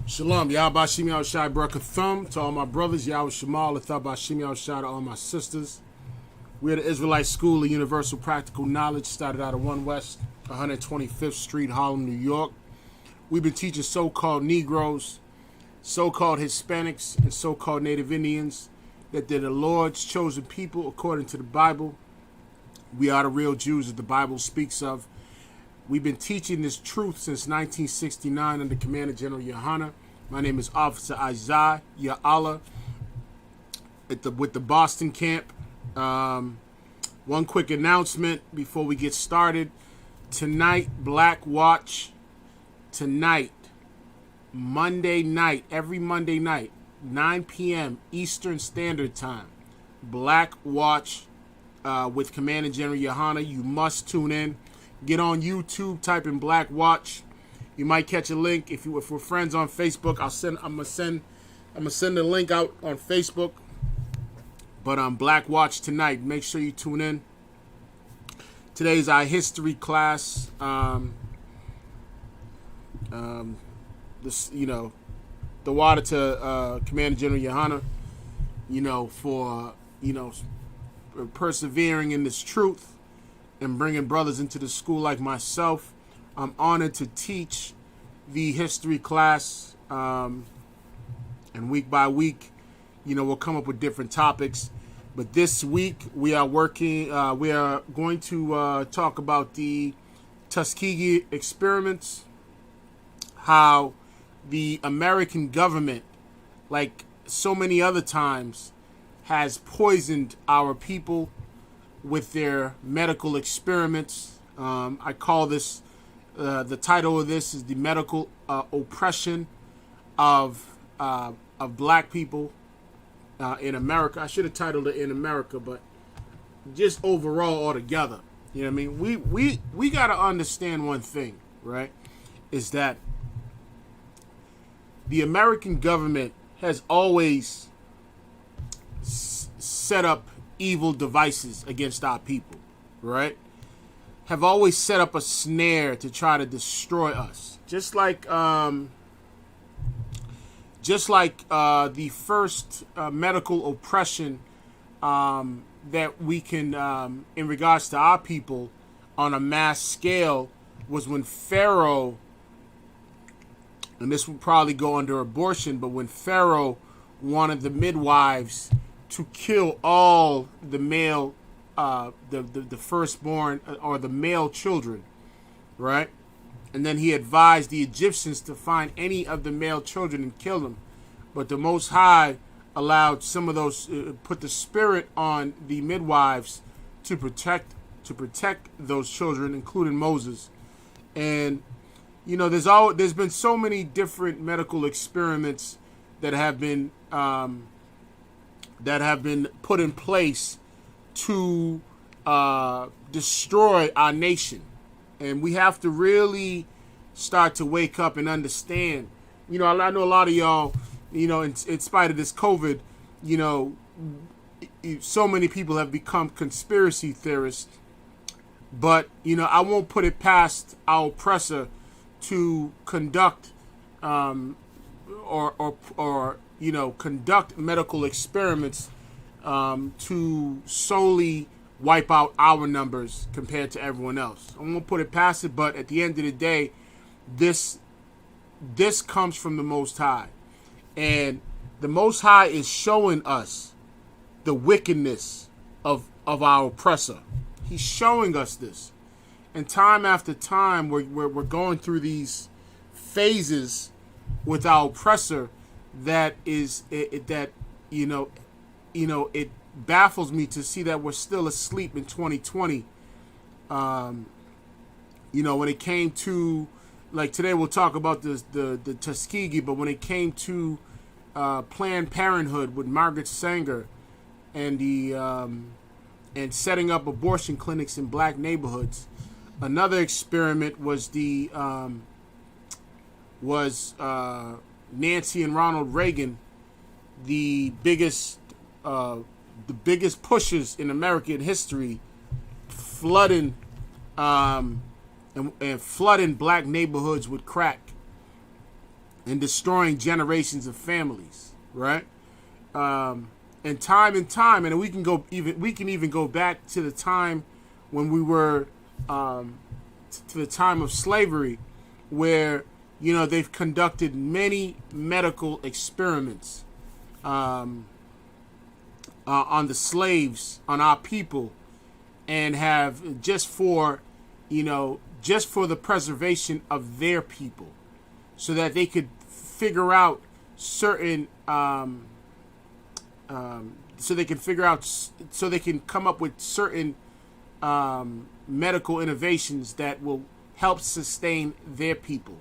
Shalom, Yahweh Shimi Al Shai Barakathum to all my brothers, Yahweh Shemal, Athaba Shimi Al Shai to all my sisters. We're the Israelite School of Universal Practical Knowledge, started out of 1 West 125th Street, Harlem, New York. We've been teaching so-called Negroes, so-called Hispanics, and so-called Native Indians that they're the Lord's chosen people according to the Bible. We are the real Jews that the Bible speaks of. We've been teaching this truth since 1969 under Commander General Yohana. My name is Officer Isaiah Ya'ala with the Boston camp. One quick announcement before we get started. Tonight, Black Watch. Tonight, Monday night, every Monday night, 9 p.m. Eastern Standard Time. Black Watch with Commander General Yohana. You must tune in. Get on YouTube, type in Black Watch. You might catch a link if we're friends on Facebook. I'm gonna send the link out on Facebook. But Black Watch tonight. Make sure you tune in. Today's our history class. The water to Commander General Yohana. For persevering in this truth and bringing brothers into the school like myself. I'm honored to teach the history class, and week by week, we'll come up with different topics. But this week we are going to talk about the Tuskegee experiments, how the American government, like so many other times, has poisoned our people with their medical experiments. I call this, the title of this is the medical oppression of black people in America. I should have titled it In America, but just overall altogether. You know what I mean? We got to understand one thing, right? Is that the American government has always set up evil devices against our people, right? Have always set up a snare to try to destroy us. Just like the first medical oppression that we can, in regards to our people on a mass scale, was when Pharaoh, and this would probably go under abortion, but when Pharaoh wanted the midwives to kill all the male, the firstborn or the male children, right? And then he advised the Egyptians to find any of the male children and kill them. But the Most High allowed some of those, put the spirit on the midwives to protect those children, including Moses. And there's been so many different medical experiments that have been put in place to destroy our nation. And we have to really start to wake up and understand. I know a lot of y'all, in spite of this COVID, so many people have become conspiracy theorists. But, I won't put it past our oppressor to conduct conduct medical experiments to solely wipe out our numbers compared to everyone else. I won't put it past it, but at the end of the day, this comes from the Most High. And the Most High is showing us the wickedness of our oppressor. He's showing us this. And time after time, we're going through these phases with our oppressor that it baffles me to see that we're still asleep in 2020. When it came to, like today we'll talk about the Tuskegee, but when it came to Planned Parenthood with Margaret Sanger and and setting up abortion clinics in black neighborhoods, another experiment was Nancy and Ronald Reagan, the biggest pushers in American history, flooding and flooding black neighborhoods with crack. and destroying generations of families, right? And time, and we can even go back to the time when we were to the time of slavery, where they've conducted many medical experiments on the slaves, on our people, and have just for the preservation of their people, so that they could figure out certain so they can come up with certain medical innovations that will help sustain their people.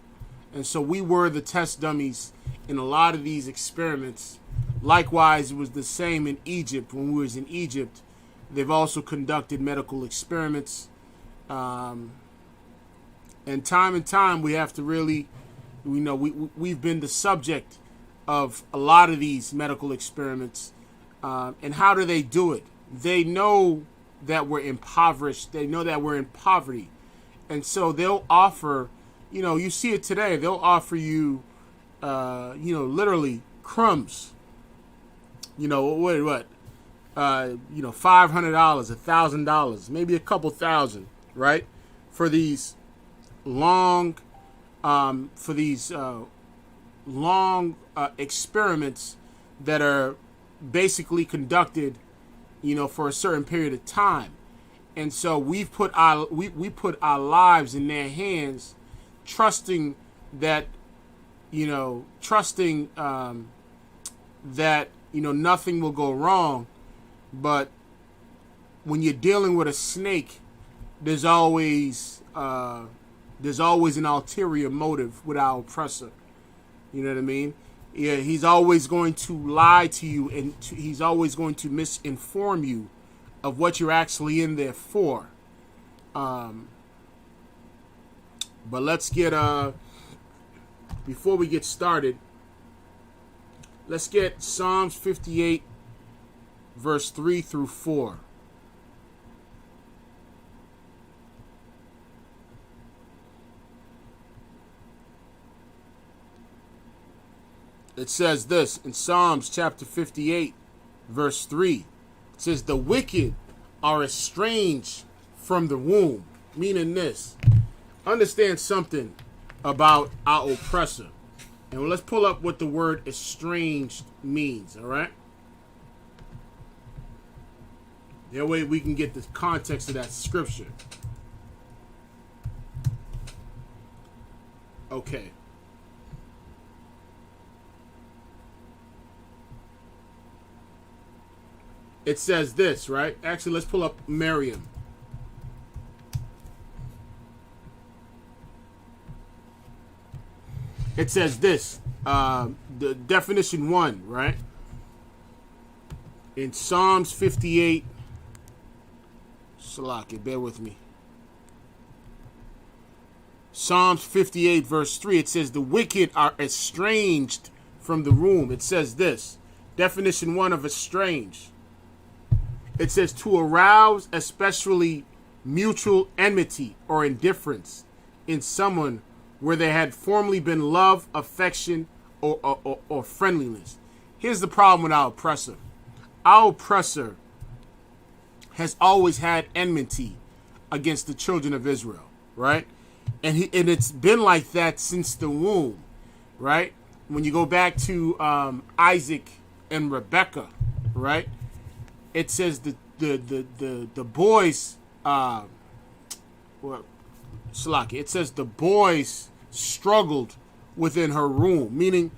And so we were the test dummies in a lot of these experiments. Likewise, it was the same in Egypt. When we was in Egypt, they've also conducted medical experiments. And time we have to really, we've been the subject of a lot of these medical experiments. And how do they do it? They know that we're impoverished. They know that we're in poverty. And so they'll offer, you see it today, they'll offer you, literally crumbs. $500, $1,000, maybe a couple thousand, right? For these long experiments that are basically conducted, for a certain period of time. And so we put our lives in their hands, trusting that nothing will go wrong. But when you're dealing with a snake, there's always an ulterior motive with our oppressor. You know what I mean? Yeah, he's always going to lie to you, and he's always going to misinform you of what you're actually in there for. But let's get before we get started, let's get Psalms 58 verse 3 through 4. It says this in Psalms chapter 58 verse 3. It says, the wicked are estranged from the womb. Meaning this. Understand something about our oppressor. And let's pull up what the word estranged means, all right? That way we can get the context of that scripture. Okay. It says this, right? Actually, let's pull up Merriam. It says this, the definition 1, right? In Psalms 58, Salaki, bear with me. Psalms 58 verse 3, it says, the wicked are estranged from the womb. It says this, definition 1 of estranged. It says to arouse especially mutual enmity or indifference in someone where there had formerly been love, affection, or friendliness. Here's the problem with our oppressor. Our oppressor has always had enmity against the children of Israel, right? And it's been like that since the womb, right? When you go back to Isaac and Rebekah, right? It says the boys, Salaki. It says the boys struggled within her womb, meaning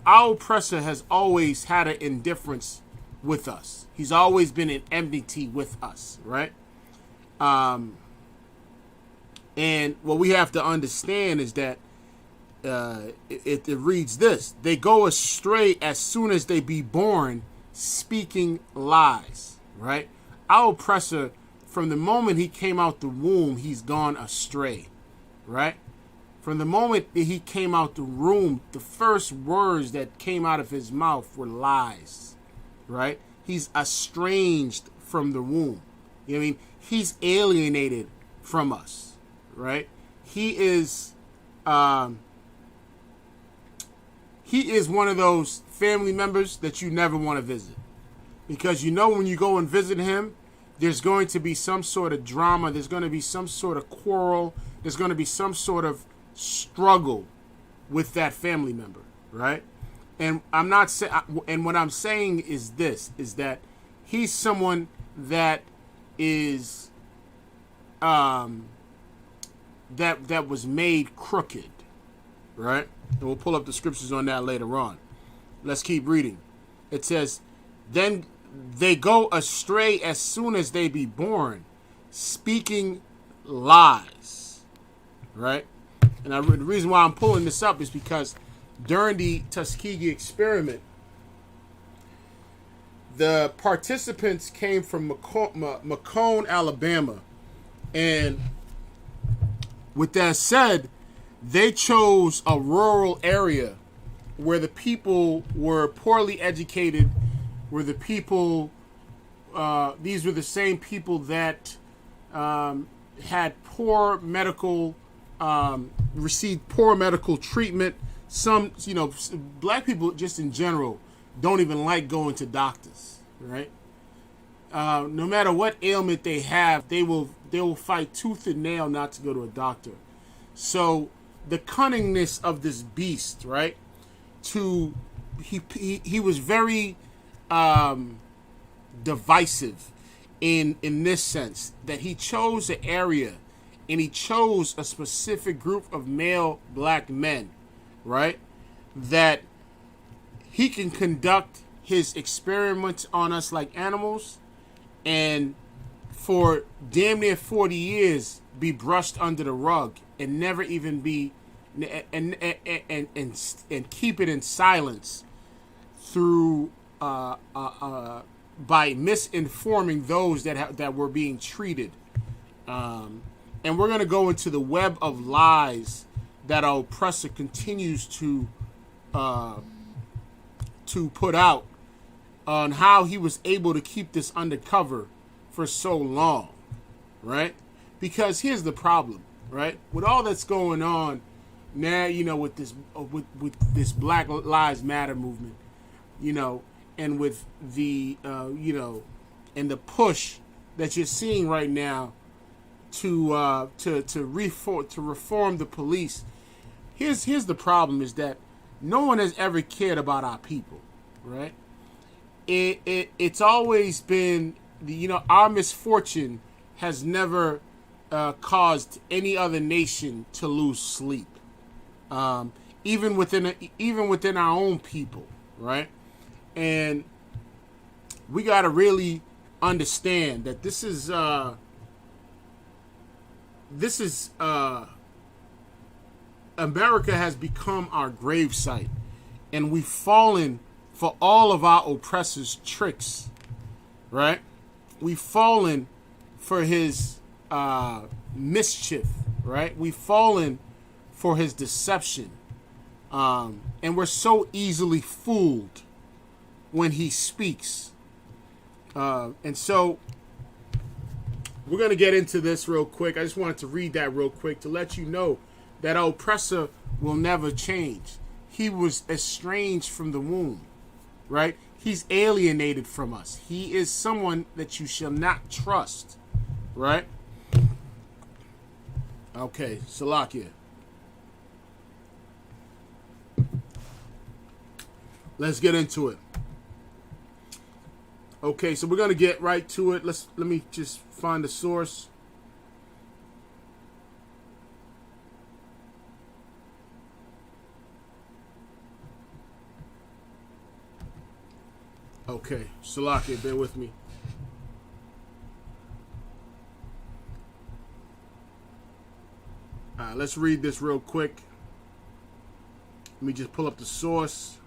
our oppressor has always had an indifference with us. He's always been in enmity with us, right? And what we have to understand is that it reads this: they go astray as soon as they be born, speaking lies, right? Our oppressor, from the moment he came out the womb, he's gone astray, right? From the moment that he came out the womb, the first words that came out of his mouth were lies, right? He's estranged from the womb. You know what I mean? He's alienated from us, right? He is he is one of those family members that you never want to visit. Because you know when you go and visit him, there's going to be some sort of drama. There's going to be some sort of quarrel. There's going to be some sort of struggle with that family member, right? And I'm not saying, and what I'm saying is this, is that he's someone that is, that was made crooked, right? And we'll pull up the scriptures on that later on. Let's keep reading. It says, then they go astray as soon as they be born, speaking lies, right? And the reason why I'm pulling this up is because during the Tuskegee experiment, the participants came from Macomb, Alabama. And with that said, they chose a rural area where the people were poorly educated, where the people, these were the same people that had poor medical, received poor medical treatment. Some, black people just in general don't even like going to doctors, right? No matter what ailment they have, they will fight tooth and nail not to go to a doctor. So the cunningness of this beast, right? He was very divisive in this sense, that he chose an area and he chose a specific group of male black men, right? That he can conduct his experiments on us like animals and for damn near 40 years be brushed under the rug and never even be and keep it in silence through by misinforming those that were being treated. And we're going to go into the web of lies that our oppressor continues to put out on how he was able to keep this undercover for so long, right? Because here's the problem, right? With all that's going on now, with this Black Lives Matter movement, and with the and the push that you're seeing right now to reform the police. Here's the problem, is that no one has ever cared about our people, right? It's always been our misfortune has never caused any other nation to lose sleep, even within our own people, right? And we got to really understand that this is America has become our gravesite, and we've fallen for all of our oppressors' tricks, right? We've fallen for his mischief, right? We've fallen for his deception, and we're so easily fooled when he speaks. And so we're going to get into this real quick. I just wanted to read that real quick to let you know that our oppressor will never change. He was estranged from the womb, right? He's alienated from us. He is someone that you shall not trust, right? Okay, Salakia. Let's get into it. Okay, so we're gonna get right to it. Let me just find the source. Okay, Salakia, bear with me. All right, let's read this real quick. Let me just pull up the source.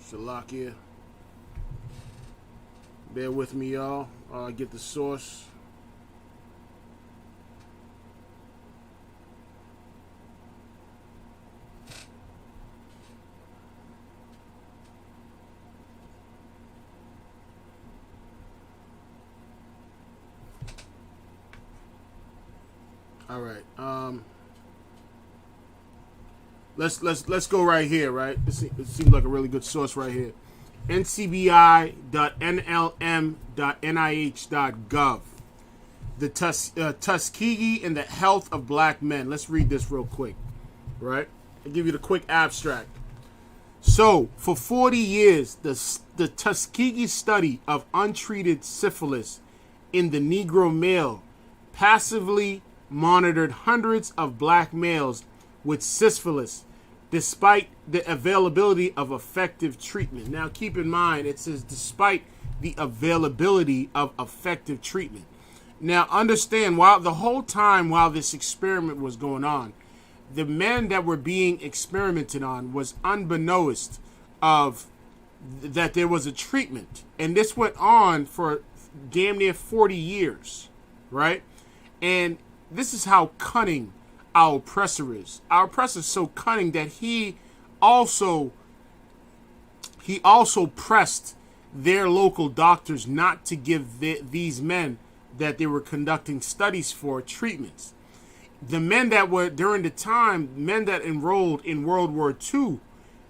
Salakia. Bear with me, y'all. Get the source. All right. Let's go right here. Right. It seems like a really good source right here. ncbi.nlm.nih.gov. The Tuskegee and the health of black men. Let's read this real quick. Right. I'll give you the quick abstract. So, for 40 years, the Tuskegee study of untreated syphilis in the Negro male passively monitored hundreds of black males with syphilis despite the availability of effective treatment. Now, keep in mind, it says despite the availability of effective treatment. Now, understand, while the whole time while this experiment was going on, the men that were being experimented on was unbeknownst of that there was a treatment. And this went on for damn near 40 years, right? And this is how cunning our oppressor is. Our oppressor is so cunning that he also pressed their local doctors not to give these men that they were conducting studies for treatments. The men that were during the time, men that enrolled in World War II,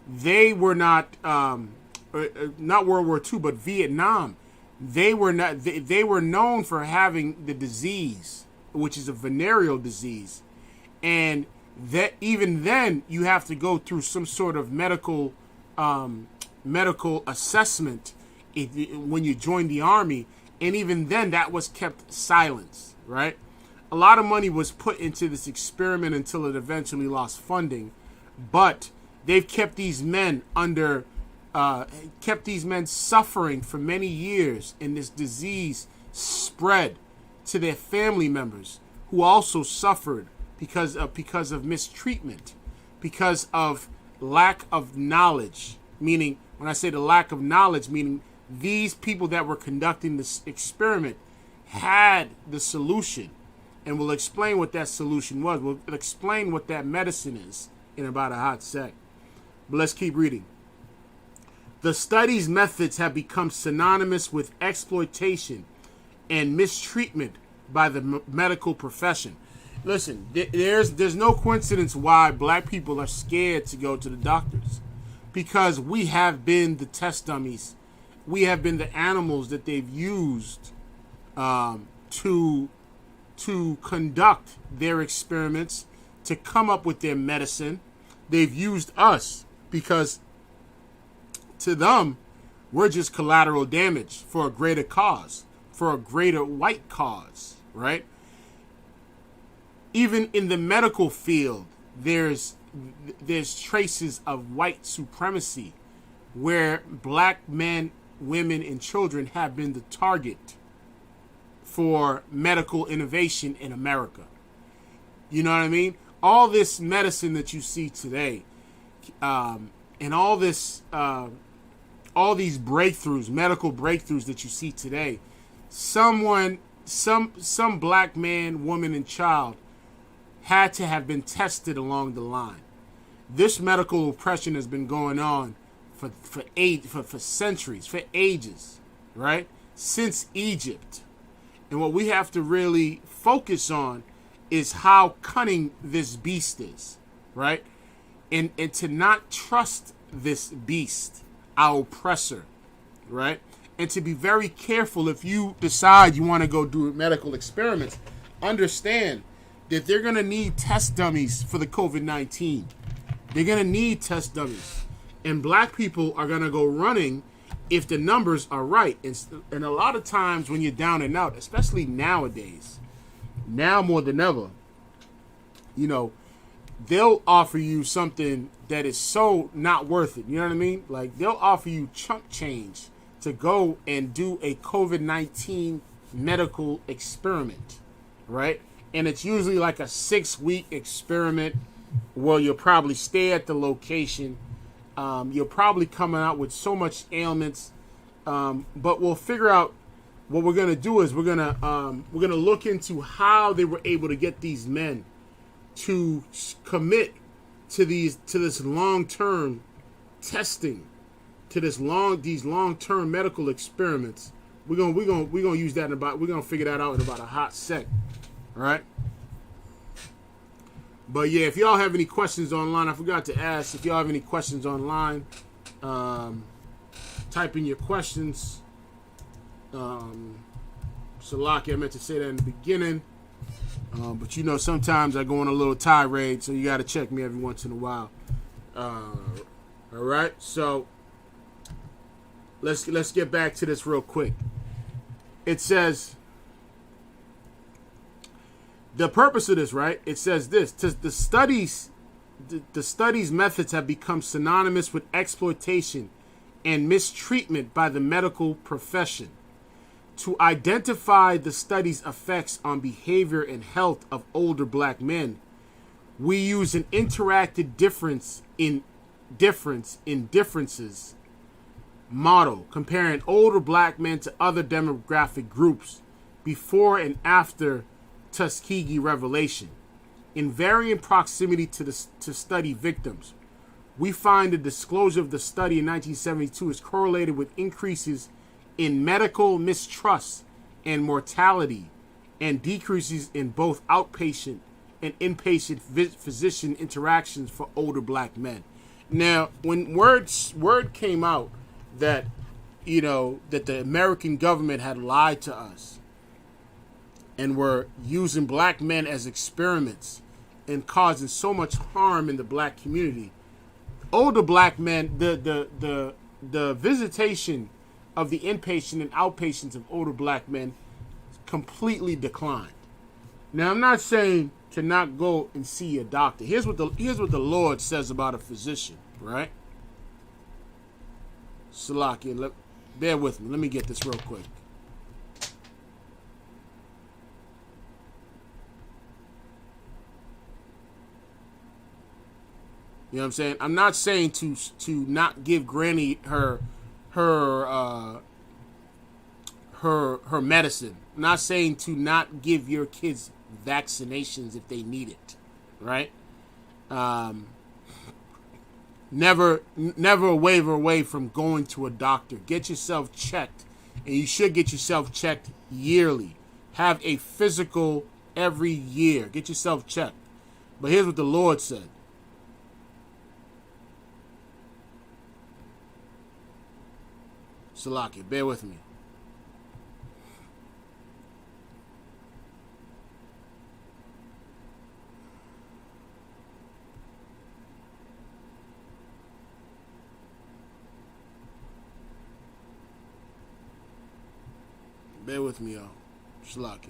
they were not World War II, but Vietnam. They were not. They were known for having the disease, which is a venereal disease, and that even then you have to go through some sort of medical assessment when you join the army, and even then that was kept silent, right? A lot of money was put into this experiment until it eventually lost funding, but they've kept these men suffering for many years, and this disease spread to their family members who also suffered because of mistreatment, because of lack of knowledge. Meaning, when I say the lack of knowledge, meaning these people that were conducting this experiment had the solution. And we'll explain what that solution was. We'll explain what that medicine is in about a hot sec. But let's keep reading. The study's methods have become synonymous with exploitation and mistreatment by the medical profession. Listen, there's no coincidence why black people are scared to go to the doctors. Because we have been the test dummies. We have been the animals that they've used to conduct their experiments, to come up with their medicine. They've used us because to them, we're just collateral damage for a greater cause, for a greater white cause, right? Even in the medical field, there's traces of white supremacy where black men, women, and children have been the target for medical innovation in America. You know what I mean? All this medicine that you see today, and all these breakthroughs, medical breakthroughs that you see today, some black man, woman, and child had to have been tested along the line. This medical oppression has been going on for centuries, for ages, right? Since Egypt. And what we have to really focus on is how cunning this beast is, right? And to not trust this beast, our oppressor, right? And to be very careful if you decide you want to go do medical experiments. Understand that they're going to need test dummies for the COVID-19. They're going to need test dummies. And black people are going to go running if the numbers are right. And a lot of times when you're down and out, especially nowadays, now more than ever, you know, they'll offer you something that is so not worth it. You know what I mean? Like, they'll offer you chunk change to go and do a COVID-19 medical experiment, right? And it's usually like a 6-week experiment where you'll probably stay at the location. You're probably coming out with so much ailments, but we'll figure out what we're gonna do is we're gonna look into how they were able to get these men to commit to this long-term testing, to these long-term medical experiments. We're gonna use that we're gonna figure that out in about a hot sec, all right? But yeah, if y'all have any questions online, I forgot to ask. If y'all have any questions online, type in your questions. Salaki, I meant to say that in the beginning. But you know, sometimes I go on a little tirade, so you got to check me every once in a while. All right, so let's get back to this real quick. It says the purpose of this, right? It says this: the studies methods have become synonymous with exploitation and mistreatment by the medical profession. To identify the study's effects on behavior and health of older black men, we use an interactive differences model comparing older black men to other demographic groups before and after Tuskegee revelation. In varying proximity to study victims, we find the disclosure of the study in 1972 is correlated with increases in medical mistrust and mortality and decreases in both outpatient and inpatient physician interactions for older black men. Now, when word came out that, you know, that the American government had lied to us and were using black men as experiments and causing so much harm in the black community, older black men, the visitation of the inpatient and outpatients of older black men completely declined. Now, I'm not saying to not go and see a doctor. Here's what the Lord says about a physician, right? Salaki, bear with me. Let me get this real quick. You know what I'm saying? I'm not saying to not give Granny her medicine. I'm not saying to not give your kids vaccinations if they need it, right? Never waver away from going to a doctor. Get yourself checked, and you should get yourself checked yearly. Have a physical every year. Get yourself checked. But here's what the Lord said. Salaki, bear with me. Bear with me, y'all. Salaki.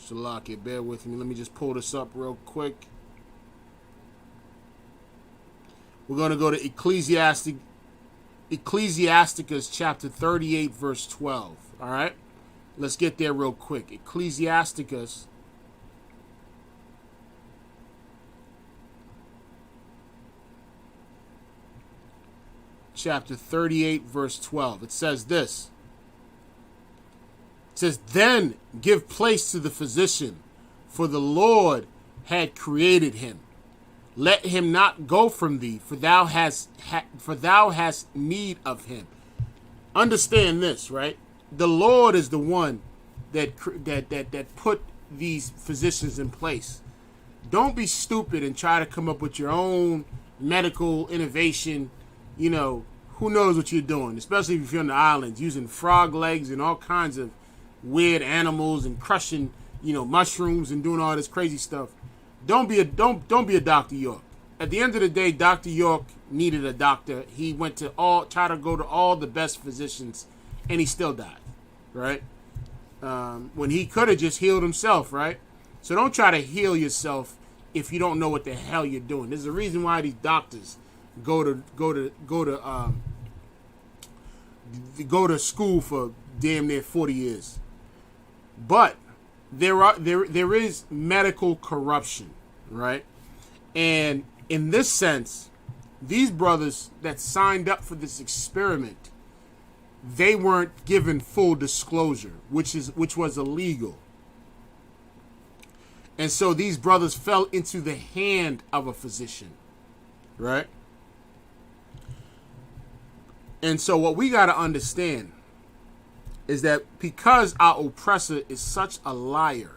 Salaki, bear with me. Let me just pull this up real quick. We're going to go to Ecclesiasticus chapter 38, verse 12. All right? Let's get there real quick. Ecclesiasticus chapter 38, verse 12. It says this. It says, then give place to the physician, for the Lord had created him. Let him not go from thee, for thou hast need of him. Understand this, right? The Lord is the one that put these physicians in place. Don't be stupid and try to come up with your own medical innovation. You know, who knows what you're doing, especially if you're on the islands, using frog legs and all kinds of weird animals and crushing, you know, mushrooms and doing all this crazy stuff. Don't be a Dr. York. At the end of the day, Dr. York needed a doctor. He went to try to go to all the best physicians, and he still died, right? When he could have just healed himself, right? So don't try to heal yourself if you don't know what the hell you're doing. There's a reason why these doctors go to school for damn near 40 years. But there is medical corruption, right? And in this sense, these brothers that signed up for this experiment, they weren't given full disclosure, which was illegal. And so these brothers fell into the hand of a physician, right? And so what we got to understand is that because our oppressor is such a liar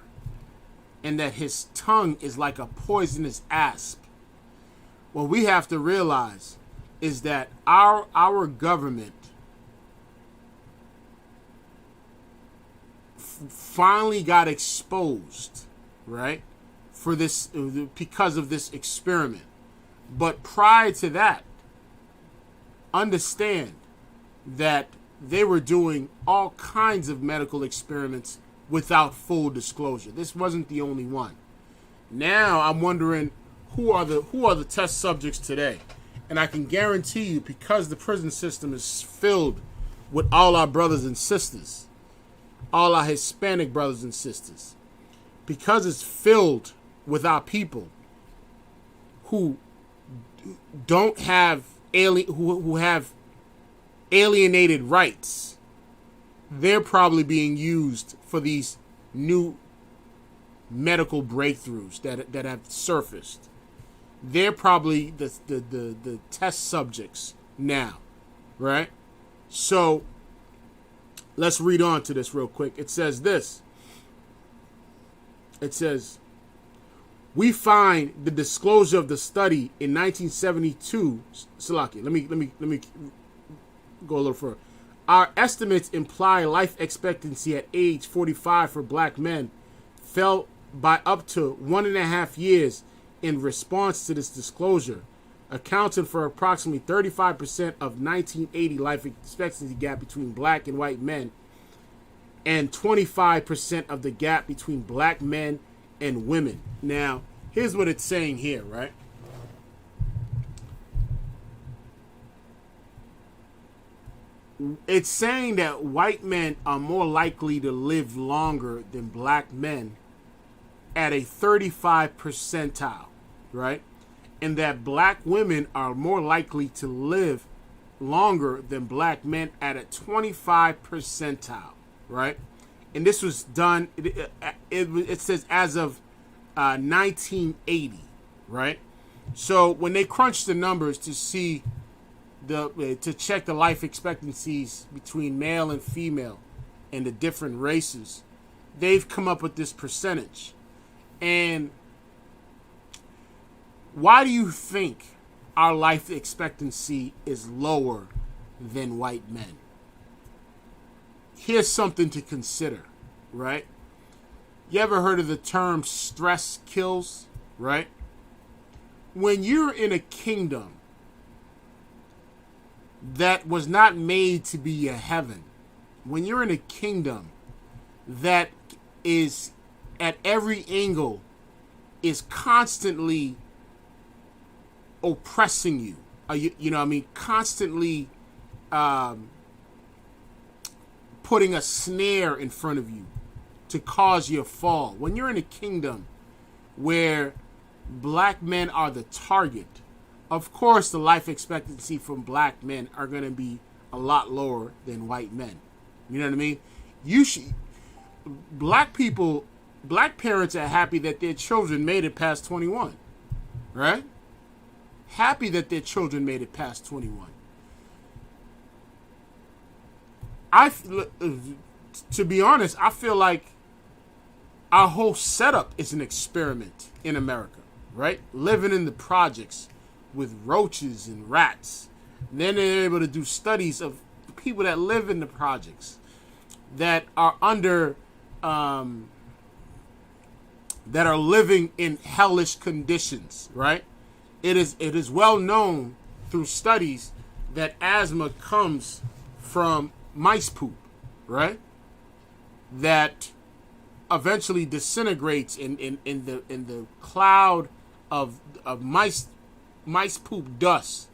and that his tongue is like a poisonous asp, what we have to realize is that our government finally got exposed, right, for this, because of this experiment. But prior to that, understand that they were doing all kinds of medical experiments without full disclosure. This wasn't the only one. Now I'm wondering who are the test subjects today. And I can guarantee you, because the prison system is filled with all our brothers and sisters, all our Hispanic brothers and sisters, because it's filled with our people who don't have who have alienated rights, they're probably being used for these new medical breakthroughs that have surfaced. They're probably the test subjects now, right? So let's read on to this real quick. It says this. It says, we find the disclosure of the study in 1972. Salaki, let me go a little further. Our estimates imply life expectancy at age 45 for black men fell by up to 1.5 years in response to this disclosure, accounted for approximately 35% of 1980 life expectancy gap between black and white men, and 25% of the gap between black men and women. Now, here's what it's saying here, right? It's saying that white men are more likely to live longer than black men at a 35 percentile, right? And that black women are more likely to live longer than black men at a 25 percentile, right? And this was done, it says as of 1980, right? So when they crunched the numbers to see to check the life expectancies between male and female and the different races, they've come up with this percentage. And why do you think our life expectancy is lower than white men? Here's something to consider, right? You ever heard of the term stress kills, right? When you're in a kingdom that was not made to be a heaven, when you're in a kingdom that is at every angle is constantly oppressing you, you know what I mean, constantly putting a snare in front of you to cause your fall. When you're in a kingdom where black men are the target, of course the life expectancy from black men are going to be a lot lower than white men. You know what I mean? Black parents are happy that their children made it past 21, right? Happy that their children made it past 21. To be honest, I feel like our whole setup is an experiment in America, right? Living in the projects with roaches and rats. And then they're able to do studies of people that live in the projects that are under, that are living in hellish conditions, right? It is well known through studies that asthma comes from mice poop, right? That eventually disintegrates in the cloud of mice poop dust,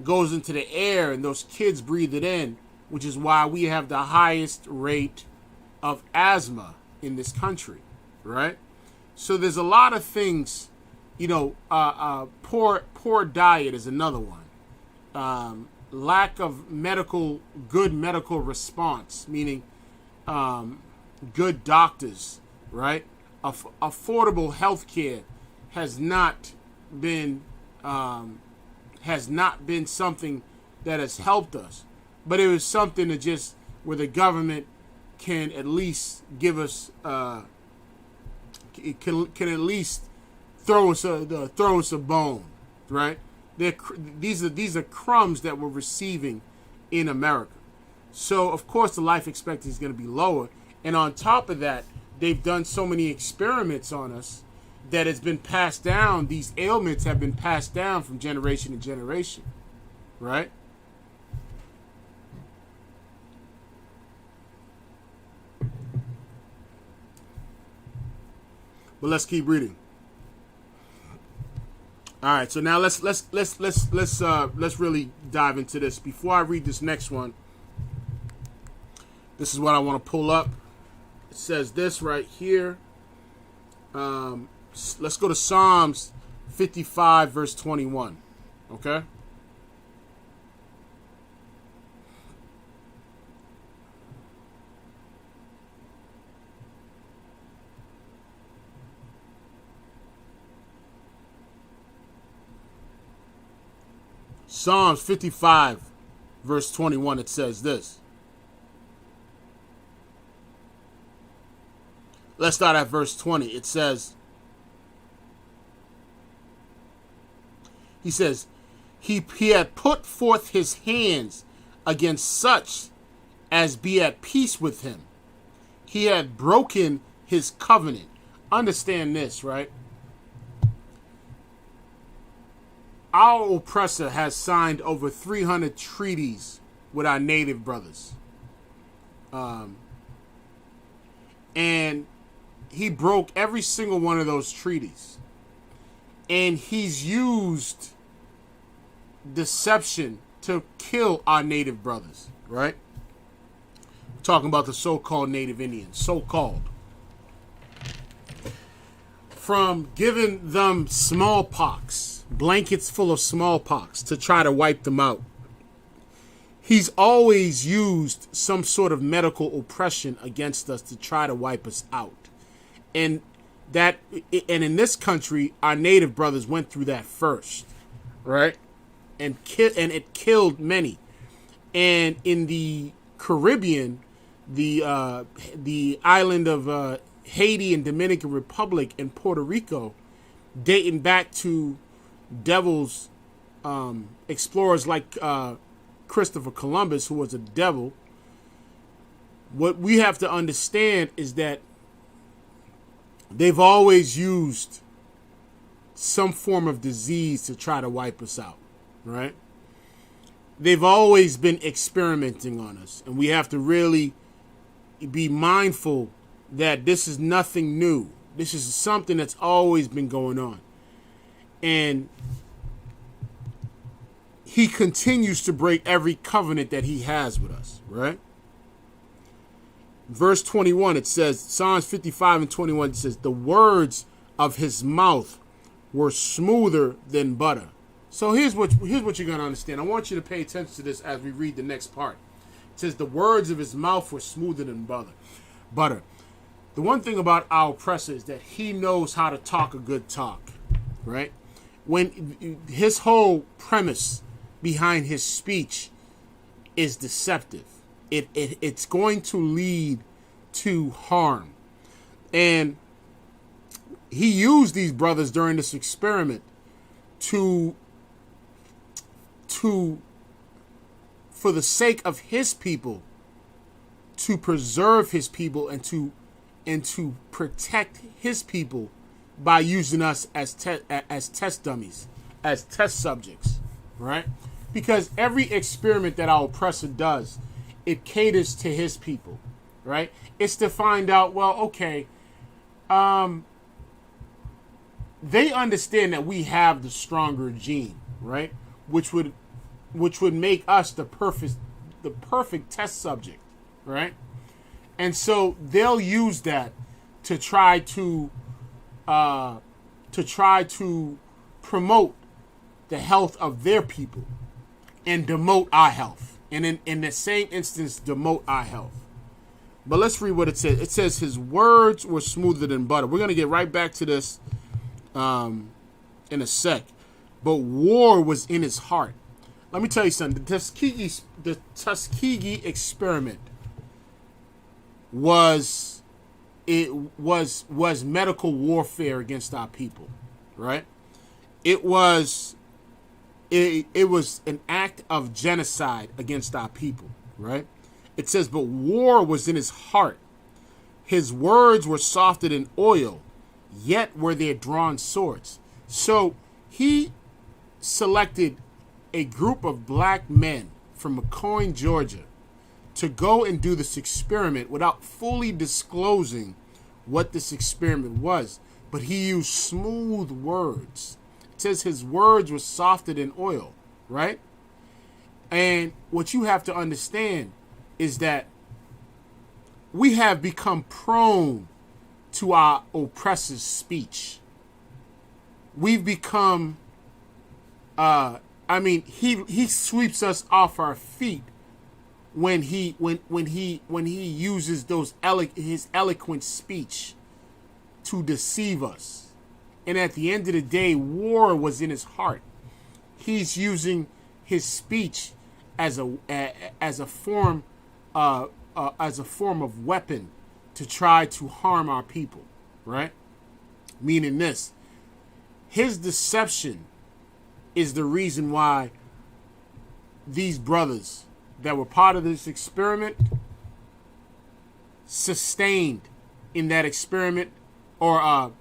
goes into the air, and those kids breathe it in, which is why we have the highest rate of asthma in this country, right? So there's a lot of things Poor diet is another one. Lack of good medical response, meaning good doctors, right? Affordable health care has not been something that has helped us, but it was something that just where the government can at least give us can at least throw us a bone, right? These are crumbs that we're receiving in America. So of course the life expectancy is going to be lower, and on top of that, they've done so many experiments on us that it's been passed down. These ailments have been passed down from generation to generation, right? But let's keep reading. All right, so now let's really dive into this. Before I read this next one, this is what I want to pull up. It says this right here. Let's go to Psalms 55, verse 21. Okay? Psalms 55, verse 21, it says this. Let's start at verse 20. It says, he says, he had put forth his hands against such as be at peace with him. He had broken his covenant. Understand this, right? Our oppressor has signed over 300 treaties with our native brothers. And he broke every single one of those treaties. And he's used deception to kill our native brothers, right? We're talking about the so-called native Indians, so-called. From giving them smallpox, blankets full of smallpox to try to wipe them out. He's always used some sort of medical oppression against us to try to wipe us out. And in this country, our native brothers went through that first, right? And it killed many. And in the Caribbean, the island of Haiti and Dominican Republic and Puerto Rico, dating back to devils, explorers like Christopher Columbus, who was a devil. What we have to understand is that they've always used some form of disease to try to wipe us out, right? They've always been experimenting on us, and we have to really be mindful that this is nothing new. This is something that's always been going on. And he continues to break every covenant that he has with us, right? Verse 21, it says, Psalms 55 and 21, it says, the words of his mouth were smoother than butter. So here's what you're going to understand. I want you to pay attention to this as we read the next part. It says, the words of his mouth were smoother than butter. The one thing about our oppressor is that he knows how to talk a good talk, right? When his whole premise behind his speech is deceptive. It's going to lead to harm. And he used these brothers during this experiment to for the sake of his people, to preserve his people and to protect his people by using us as test dummies, as test subjects, right? Because every experiment that our oppressor does, it caters to his people, right? It's to find out, well, okay, they understand that we have the stronger gene, right? Which would make us the perfect test subject, right? And so they'll use that to try to to try to promote the health of their people and demote our health. And in the same instance, demote our health. But let's read what it says. It says his words were smoother than butter. We're going to get right back to this in a sec. But war was in his heart. Let me tell you something. The Tuskegee experiment was medical warfare against our people, right? It was an act of genocide against our people, right? It says, but war was in his heart. His words were softer than oil, yet were there drawn swords. So he selected a group of black men from McCoy, Georgia, to go and do this experiment without fully disclosing what this experiment was. But he used smooth words. It says his words were softer than oil, right? And what you have to understand is that we have become prone to our oppressor's speech. We've become, he sweeps us off our feet when he uses his eloquent speech to deceive us. And at the end of the day, war was in his heart. He's using his speech as a form of weapon to try to harm our people, right? Meaning this, his deception is the reason why these brothers that were part of this experiment sustained in that experiment or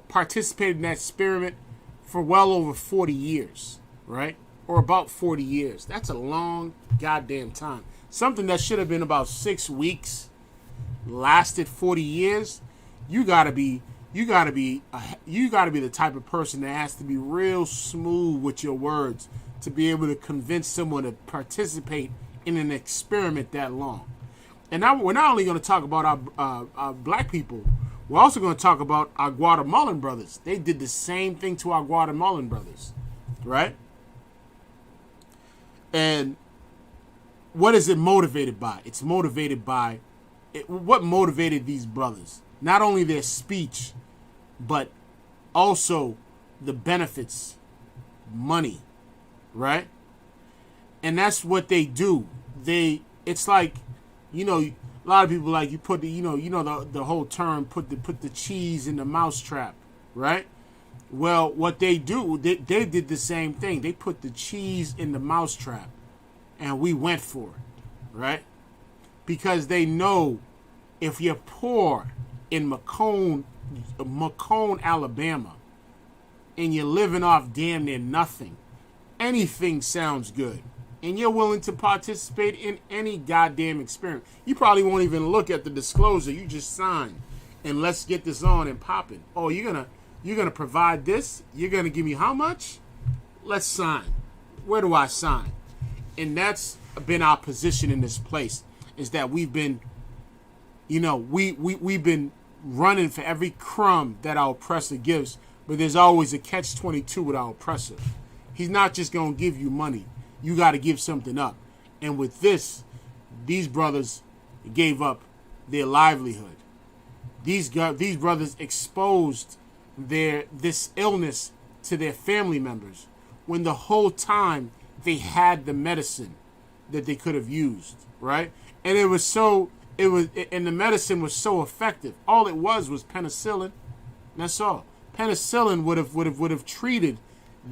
participated in that experiment for well over 40 years, right? Or about 40 years. That's a long goddamn time. Something that should have been about 6 weeks lasted 40 years. You gotta be the type of person that has to be real smooth with your words to be able to convince someone to participate in an experiment that long. And now we're not only going to talk about our black people, we're also going to talk about our Guatemalan brothers. They did the same thing to our Guatemalan brothers, right? And what is it motivated by? It's motivated by what motivated these brothers. Not only their speech, but also the benefits, money, right? And that's what they do. It's like, a lot of people like you put the whole term put the cheese in the mousetrap, right? Well, what they do, they did the same thing. They put the cheese in the mousetrap, and we went for it, right? Because they know if you're poor in Macomb, Alabama, and you're living off damn near nothing, anything sounds good. And you're willing to participate in any goddamn experiment. You probably won't even look at the disclosure. You just sign. And let's get this on and popping. Oh, you're gonna provide this? You're gonna give me how much? Let's sign. Where do I sign? And that's been our position in this place, is that we've been, we've been running for every crumb that our oppressor gives, but there's always a catch-22 with our oppressor. He's not just gonna give you money. You got to give something up. And with this, these brothers gave up their livelihood. These brothers exposed this illness to their family members when the whole time they had the medicine that they could have used, right? And the medicine was so effective. All it was penicillin. That's all. Penicillin would have treated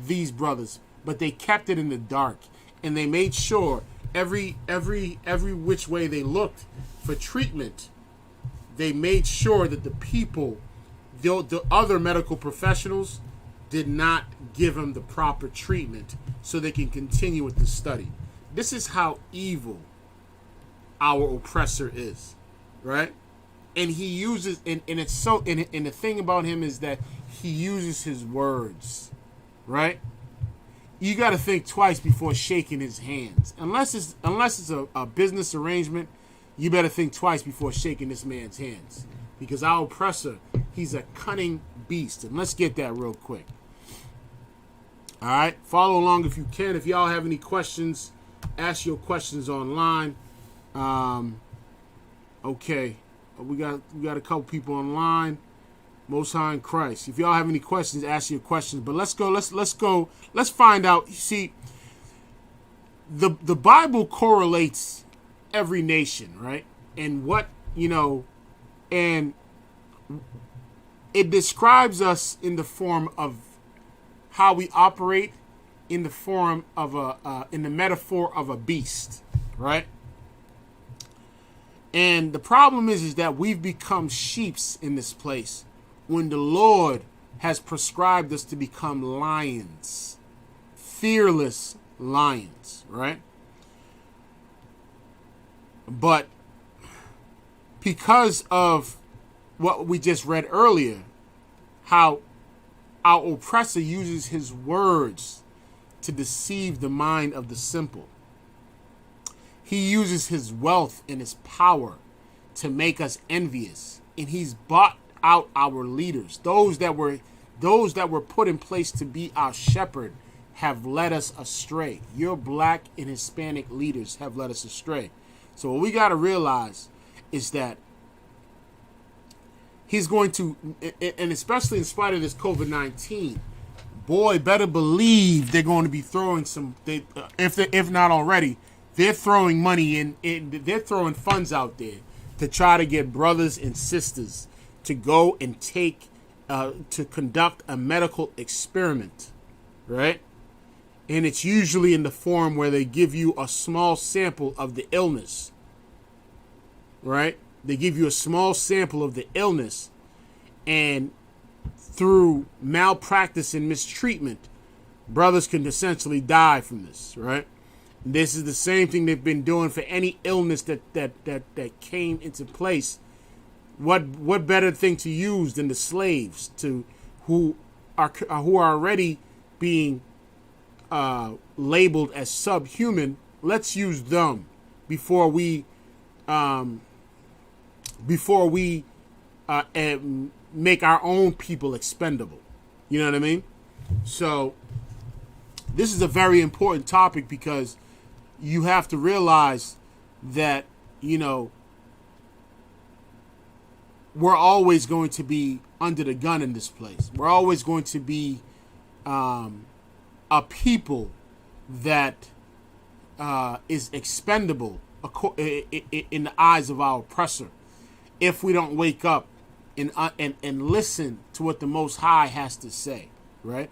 these brothers, but they kept it in the dark. And they made sure every which way they looked for treatment, they made sure that the people, the other medical professionals, did not give them the proper treatment so they can continue with the study. This is how evil our oppressor is, right? And he uses, and it's so, and the thing about him is that he uses his words, right? You got to think twice before shaking his hands. Unless it's a business arrangement, you better think twice before shaking this man's hands. Because our oppressor, he's a cunning beast. And let's get that real quick. All right, follow along if you can. If y'all have any questions, ask your questions online. Okay, we got a couple people online. Most High in Christ. If y'all have any questions, ask your questions. But let's go. Let's find out. You see, the Bible correlates every nation, right? And what and it describes us in the form of how we operate in the form of in the metaphor of a beast, right? And the problem is that we've become sheeps in this place when the Lord has prescribed us to become lions, fearless lions, right? But because of what we just read earlier, how our oppressor uses his words to deceive the mind of the simple. He uses his wealth and his power to make us envious. And he's bought out our leaders. Those that were put in place to be our shepherd have led us astray. Your black and Hispanic leaders have led us astray. So what we got to realize is that he's going to, and especially in spite of this COVID-19, boy, better believe they're going to be throwing if not already, they're throwing money in, they're throwing funds out there to try to get brothers and sisters to go and to conduct a medical experiment, right? And it's usually in the form where they give you a small sample of the illness, right? They give you a small sample of the illness, and through malpractice and mistreatment, brothers can essentially die from this, right? This is the same thing they've been doing for any illness that came into place. What better thing to use than the slaves who are already being labeled as subhuman? Let's use them before we make our own people expendable. You know what I mean? So this is a very important topic because you have to realize that, we're always going to be under the gun in this place. We're always going to be a people that is expendable in the eyes of our oppressor if we don't wake up and listen to what the Most High has to say, right?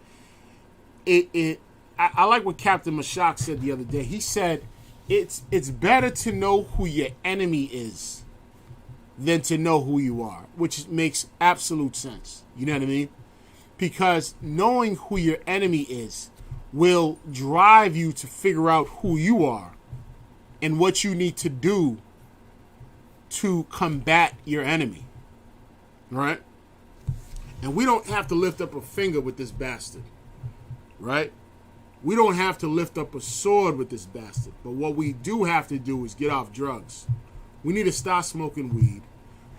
I like what Captain Mashak said the other day. He said, it's better to know who your enemy is than to know who you are, which makes absolute sense. You know what I mean? Because knowing who your enemy is will drive you to figure out who you are and what you need to do to combat your enemy, right? And we don't have to lift up a finger with this bastard, right? We don't have to lift up a sword with this bastard. But what we do have to do is get off drugs. We need to stop smoking weed.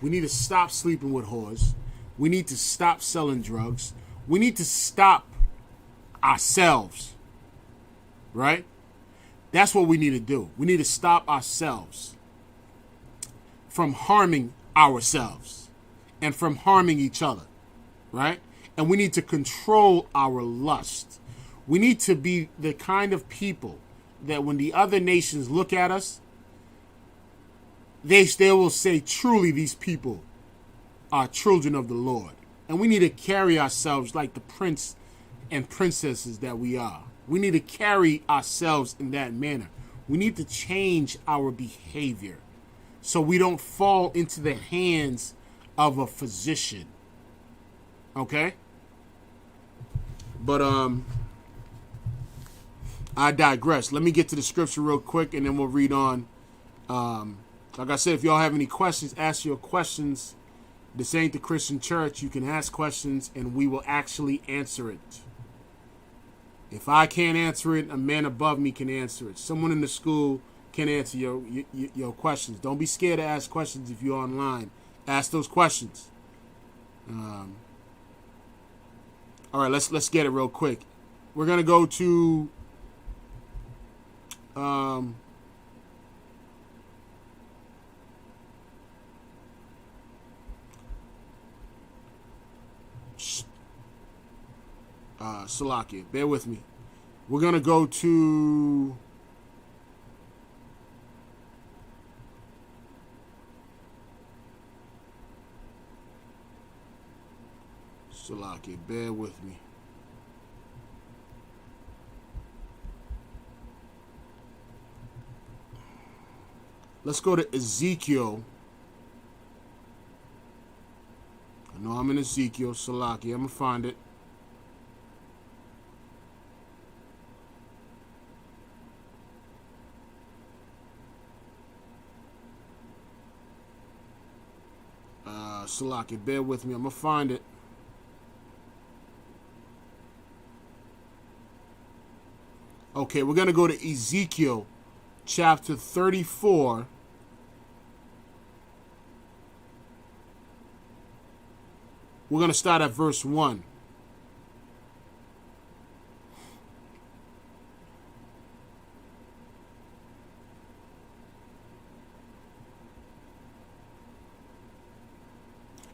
We need to stop sleeping with whores. We need to stop selling drugs. We need to stop ourselves, right? That's what we need to do. We need to stop ourselves from harming ourselves and from harming each other, right? And we need to control our lust. We need to be the kind of people that when the other nations look at us, they will say, truly, these people are children of the Lord. And we need to carry ourselves like the prince and princesses that we are. We need to carry ourselves in that manner. We need to change our behavior so we don't fall into the hands of a physician. Okay? But I digress. Let me get to the scripture real quick and then we'll read on. Like I said, if y'all have any questions, ask your questions. This ain't the Christian church. You can ask questions and we will actually answer it. If I can't answer it, a man above me can answer it. Someone in the school can answer your questions. Don't be scared to ask questions if you're online. Ask those questions. All right, let's get it real quick. We're gonna go to Salakia. Bear with me. We're gonna go to Salakia. Bear with me. Let's go to Ezekiel. I know I'm in Ezekiel. Salakia. I'm gonna find it. Salakia, bear with me. I'm going to find it. Okay, we're going to go to Ezekiel chapter 34. We're going to start at verse 1.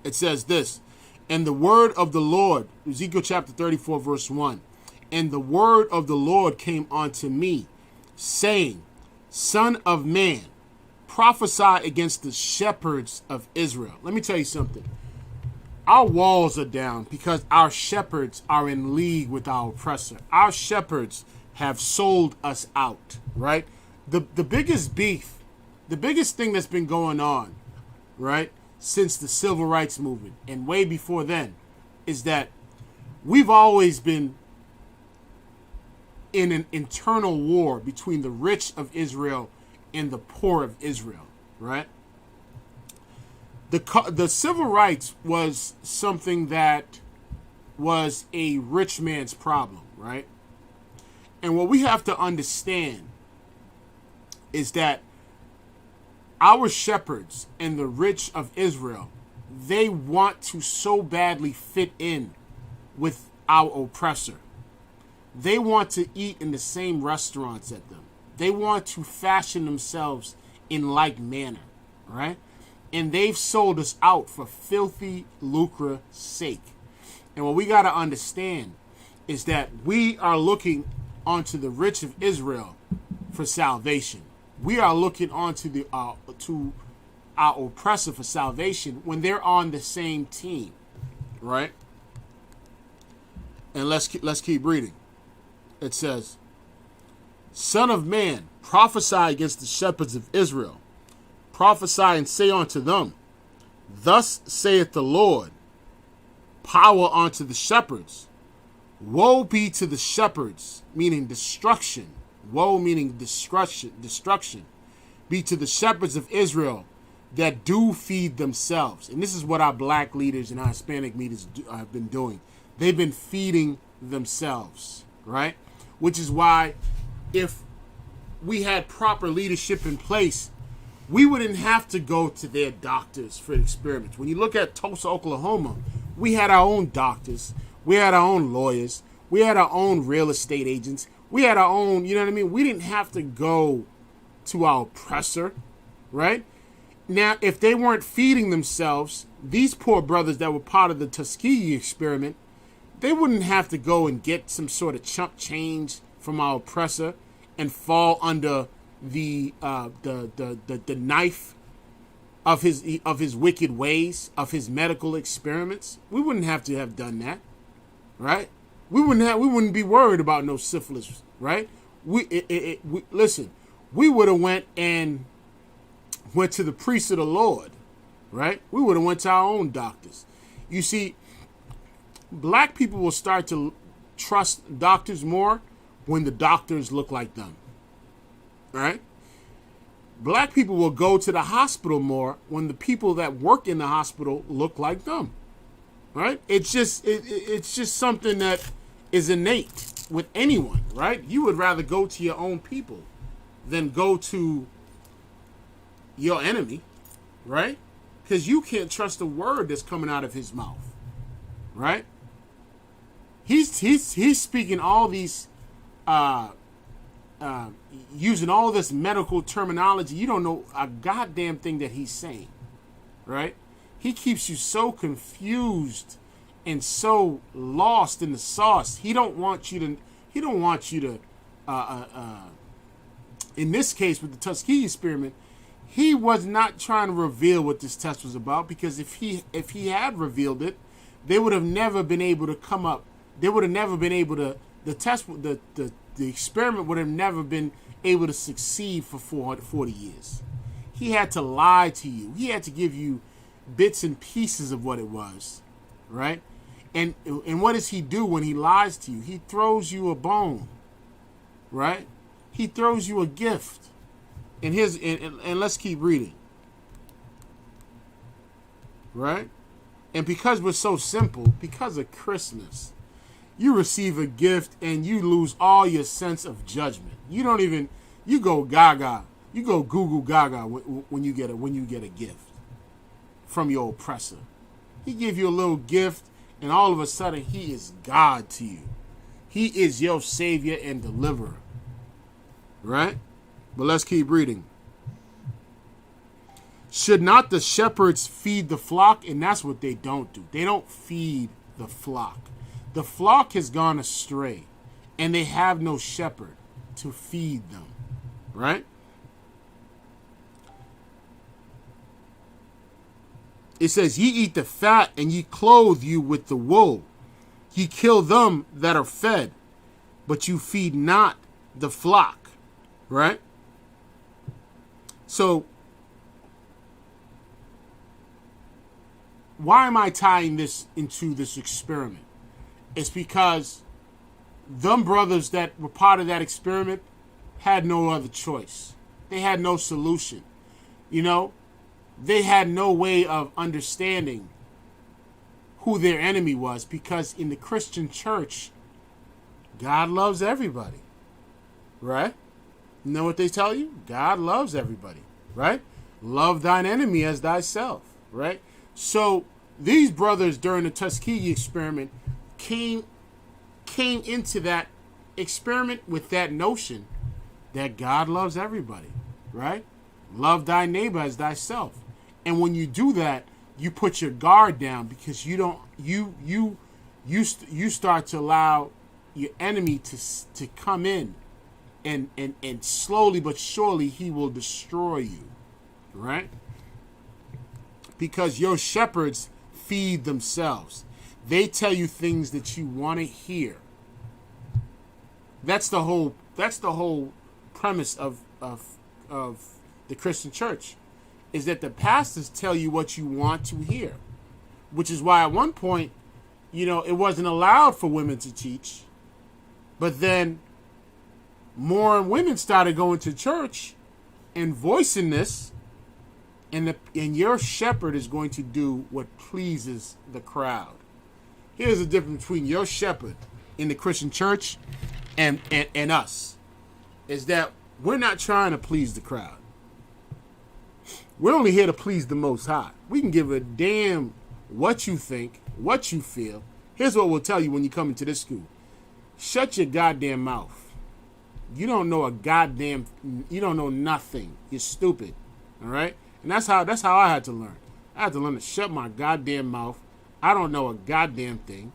It says this, and the word of the Lord, Ezekiel chapter 34, verse 1, and the word of the Lord came unto me, saying, Son of man, prophesy against the shepherds of Israel. Let me tell you something. Our walls are down because our shepherds are in league with our oppressor. Our shepherds have sold us out, right? The biggest beef, the biggest thing that's been going on, right, since the civil rights movement and way before then, is that we've always been in an internal war between the rich of Israel and the poor of Israel, right? The civil rights was something that was a rich man's problem, right? And what we have to understand is that our shepherds and the rich of Israel, they want to so badly fit in with our oppressor. They want to eat in the same restaurants as them. They want to fashion themselves in like manner, right? And they've sold us out for filthy lucre's sake. And what we got to understand is that we are looking onto the rich of Israel for salvation. We are looking onto to our oppressor for salvation when they're on the same team, right? And let's keep reading. It says, Son of man, prophesy against the shepherds of Israel. Prophesy and say unto them, Thus saith the Lord, power unto the shepherds. Woe be to the shepherds, meaning destruction. Woe meaning destruction. Be to the shepherds of Israel that do feed themselves. And this is what our black leaders and our Hispanic leaders have been doing. They've been feeding themselves, right? Which is why if we had proper leadership in place, we wouldn't have to go to their doctors for experiments. When you look at Tulsa, Oklahoma, we had our own doctors. We had our own lawyers. We had our own real estate agents. We had our own, you know what I mean? We didn't have to go to our oppressor, right? Now, if they weren't feeding themselves, these poor brothers that were part of the Tuskegee experiment, they wouldn't have to go and get some sort of chump change from our oppressor and fall under the knife of his wicked ways, of his medical experiments. We wouldn't have to have done that, right? We wouldn't be worried about no syphilis, right? Listen, we would have went to the priest of the Lord, right? We would have went to our own doctors. You see, black people will start to trust doctors more when the doctors look like them, right? Black people will go to the hospital more when the people that work in the hospital look like them. Right? It's just something that is innate with anyone, right? You would rather go to your own people than go to your enemy, right? Because you can't trust a word that's coming out of his mouth, right? He's speaking all these, using all this medical terminology. You don't know a goddamn thing that he's saying, right? He keeps you so confused and so lost in the sauce. He don't want you to. In this case with the Tuskegee experiment, he was not trying to reveal what this test was about, because if he had revealed it, they would have never been able to come up. They would have never been able to. The experiment would have never been able to succeed for 440 years. He had to lie to you. He had to give you bits and pieces of what it was, right? And what does he do when he lies to you? He throws you a bone, right? He throws you a gift. And let's keep reading, right? And because we're so simple, because of Christmas, you receive a gift and you lose all your sense of judgment. You go gaga. You go goo goo gaga when you get a gift from your oppressor. He give you a little gift, and all of a sudden he is God to you. He is your savior and deliverer, right? But let's keep reading. Should not the shepherds feed the flock? And that's what they don't do. They don't feed the flock. The flock has gone astray, and they have no shepherd to feed them, right? It says, ye eat the fat, and ye clothe you with the wool. Ye kill them that are fed, but you feed not the flock, right? So, why am I tying this into this experiment? It's because them brothers that were part of that experiment had no other choice. They had no solution. You know, they had no way of understanding who their enemy was, because in the Christian church, God loves everybody, right? You know what they tell you? God loves everybody, right? Love thine enemy as thyself, right? So these brothers during the Tuskegee experiment came into that experiment with that notion that God loves everybody, right? Love thy neighbor as thyself. And when you do that, you put your guard down, because you start to allow your enemy to come in, and slowly but surely he will destroy you, right? Because your shepherds feed themselves. They tell you things that you want to hear. That's the whole premise of the Christian church, is that the pastors tell you what you want to hear, which is why at one point, it wasn't allowed for women to teach, but then more women started going to church and voicing this, and your shepherd is going to do what pleases the crowd. Here's the difference between your shepherd in the Christian church and us, is that we're not trying to please the crowd. We're only here to please the Most High. We can give a damn what you think, what you feel. Here's what we'll tell you when you come into this school. Shut your goddamn mouth. You don't know you don't know nothing. You're stupid. All right? And that's how I had to learn. I had to learn to shut my goddamn mouth. I don't know a goddamn thing.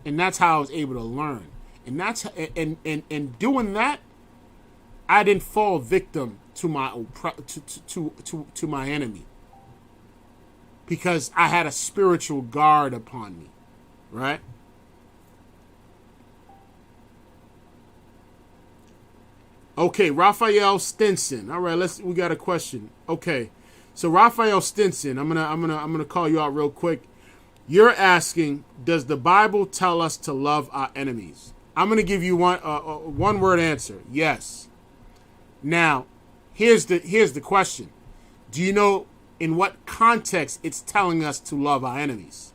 And that's how I was able to learn. And that's and doing that, I didn't fall victim to my to my enemy, because I had a spiritual guard upon me, right? Okay, Raphael Stinson. All right, we got a question. Okay, so Raphael Stinson, I'm gonna call you out real quick. You're asking, does the Bible tell us to love our enemies? I'm gonna give you one word answer. Yes. Now, here's the question. Do you know in what context it's telling us to love our enemies?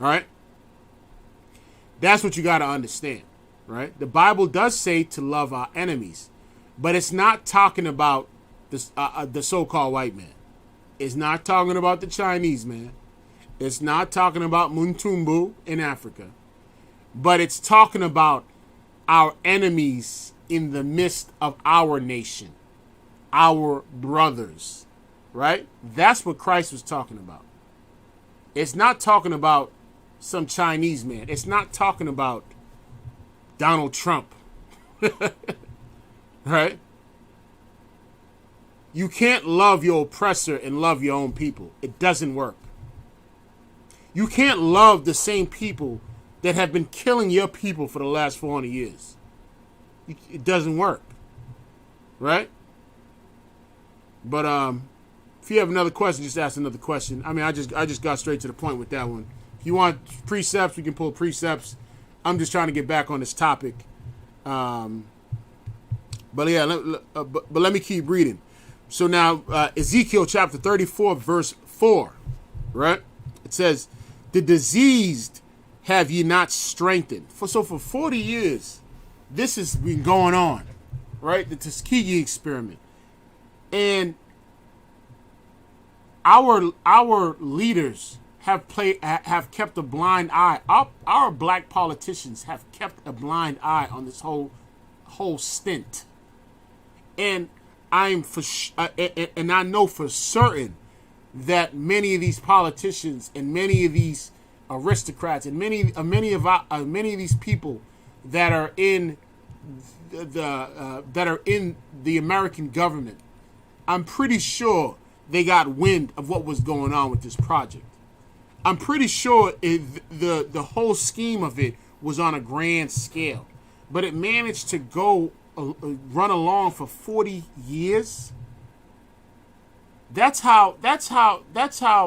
All right? That's what you got to understand, right? The Bible does say to love our enemies, but it's not talking about the so-called white man. It's not talking about the Chinese man. It's not talking about Muntumbu in Africa. but it's talking about our enemies in the midst of our nation, our brothers, right? That's what Christ was talking about. It's not talking about some Chinese man. It's not talking about Donald Trump, right? You can't love your oppressor and love your own people. It doesn't work. You can't love the same people that have been killing your people for the last 400 years. It doesn't work, right? But if you have another question, just ask another question. I mean, I just got straight to the point with that one. If you want precepts, we can pull precepts. I'm just trying to get back on this topic. But yeah, but let me keep reading. So now, Ezekiel chapter 34, verse 4, right? It says, the diseased have ye not strengthened. So for 40 years, this has been going on, right? The Tuskegee experiment. And our leaders have kept a blind eye. Our black politicians have kept a blind eye on this whole stint. And I know for certain that many of these politicians and many of these aristocrats and many of these people that are in the American government, I'm pretty sure they got wind of what was going on with this project. I'm pretty sure the whole scheme of it was on a grand scale, but it managed to go run along for 40 years. That's how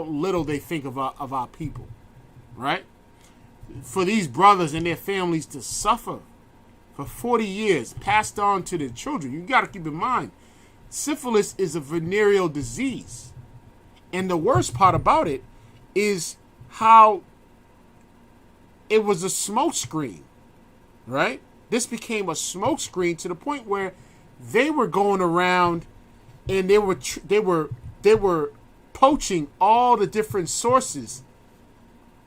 little they think of our people, right? For these brothers and their families to suffer for 40 years, passed on to their children. You got to keep in mind, syphilis is a venereal disease, and the worst part about it is how it was a smokescreen, right? This became a smokescreen to the point where they were going around and they were poaching all the different sources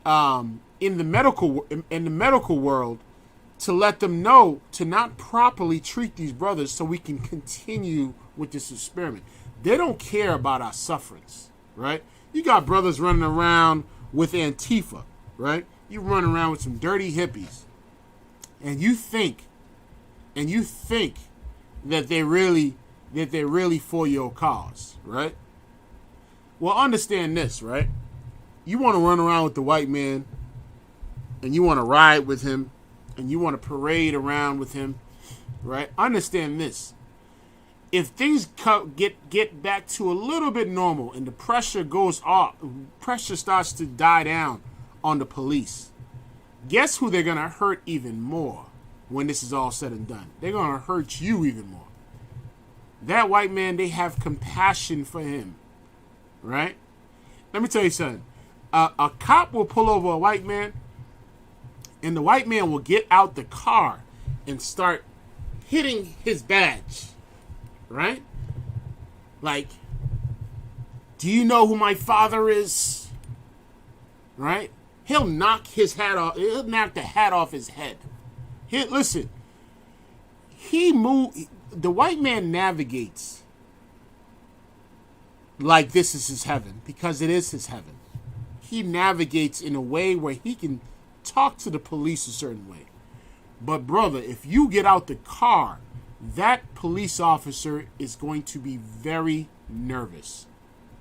in the medical world to let them know to not properly treat these brothers so we can continue with this experiment. They don't care about our sufferings, right? You got brothers running around with Antifa, right? You run around with some dirty hippies, and you think that they're really for your cause, right? Well, understand this, right? You want to run around with the white man, and you want to ride with him, and you want to parade around with him, right? Understand this. If things get back to a little bit normal and the pressure goes off, pressure starts to die down on the police, guess who they're going to hurt even more when this is all said and done? They're going to hurt you even more. That white man, they have compassion for him, right? Let me tell you something. A cop will pull over a white man, and the white man will get out the car and start hitting his badge, right? Like, do you know who my father is? Right? He'll knock his hat off. He'll knock the hat off his head. Listen, the white man navigates like this is his heaven, because it is his heaven. He navigates in a way where he can talk to the police a certain way. But brother, if you get out the car, that police officer is going to be very nervous,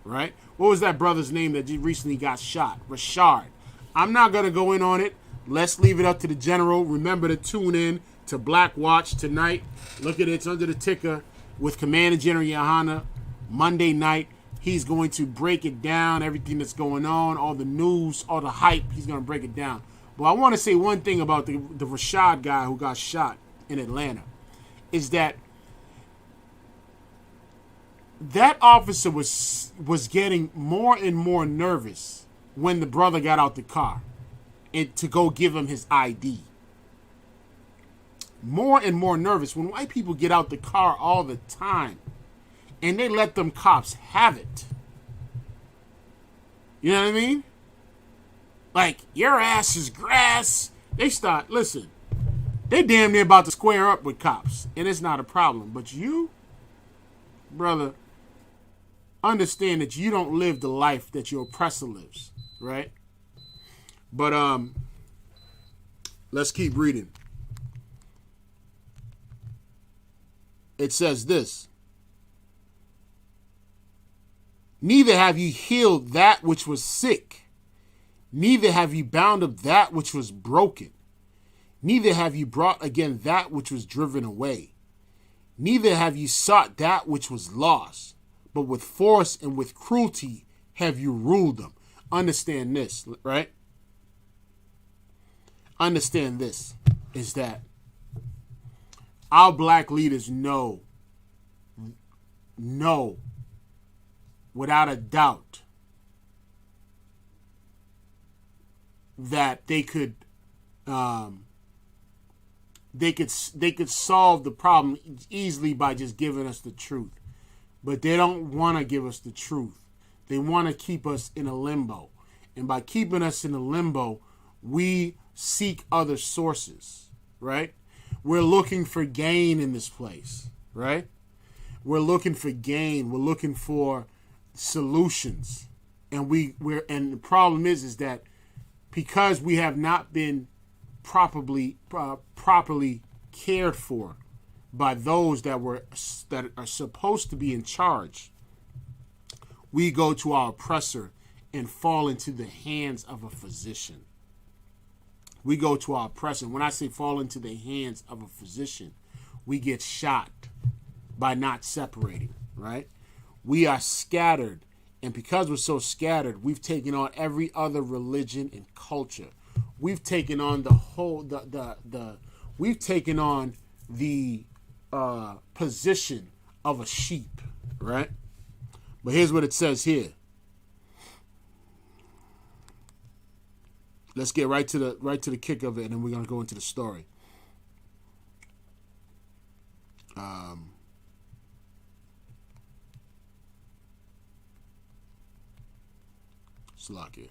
right? What was that brother's name that recently got shot? Rashard. I'm not going to go in on it. Let's leave it up to the general. Remember to tune in to Black Watch tonight. Look at it. It's under the ticker with Commander General Yohana. Monday night, he's going to break it down, everything that's going on, all the news, all the hype. He's going to break it down. But I want to say one thing about the Rashad guy who got shot in Atlanta, is that officer was getting more and more nervous when the brother got out the car and to go give him his ID. More and more nervous. When white people get out the car all the time and they let them cops have it. You know what I mean? Like, your ass is grass They start, listen, they damn near about to square up with cops, and it's not a problem. But you, brother, understand that you don't live the life that your oppressor lives, right? But let's keep reading. It says this: neither have you healed that which was sick, neither have you bound up that which was broken, neither have you brought again that which was driven away, neither have you sought that which was lost, but with force and with cruelty have you ruled them. Understand this, right? Understand this, is that our black leaders know without a doubt that they could solve the problem easily by just giving us the truth. But they don't want to give us the truth. They want to keep us in a limbo. And by keeping us in a limbo, we seek other sources, right? We're looking for gain in this place, right? We're looking for gain. We're looking for solutions. And and the problem is that because we have not been properly cared for by those that are supposed to be in charge, we go to our oppressor and fall into the hands of a physician. We go to our oppressor. When I say fall into the hands of a physician, we get shot by not separating, right? We are scattered, and because we're so scattered, we've taken on every other religion and culture. We've taken on we've taken on the position of a sheep, right? But here's what it says here. Let's get right to the kick of it, and then we're gonna go into the story. Slovakia.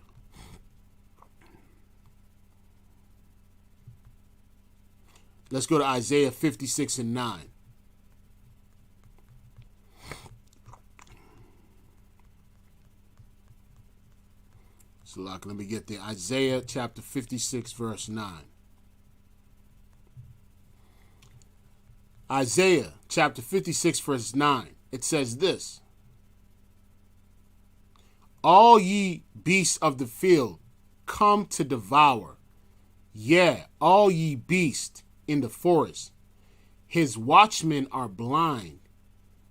Let's go to Isaiah 56 and 9. Slovakia, let me get there. Isaiah chapter 56, verse 9. Isaiah chapter 56, verse 9. It says this: all ye beasts of the field come to devour. Yeah, all ye beasts in the forest. His watchmen are blind.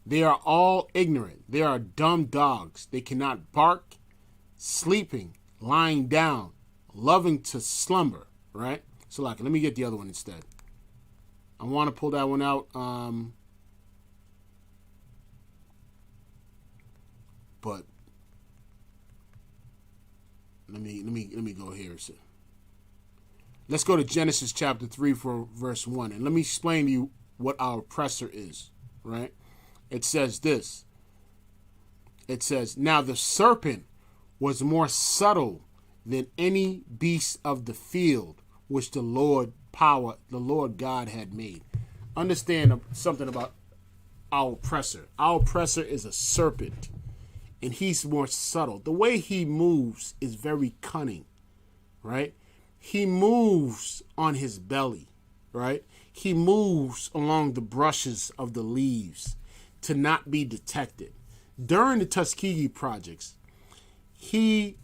They are all ignorant. They are dumb dogs. They cannot bark, sleeping, lying down, loving to slumber, right? So like, let me get the other one instead. I want to pull that one out. But let me go here. Let's go to Genesis chapter 3 for verse 1. And let me explain to you what our oppressor is, right? It says this. It says, now the serpent was more subtle than any beast of the field which the Lord God had made. Understand something about our oppressor. Our oppressor is a serpent, and he's more subtle. The way he moves is very cunning, right? He moves on his belly, right? He moves along the brushes of the leaves to not be detected. During the Tuskegee projects, he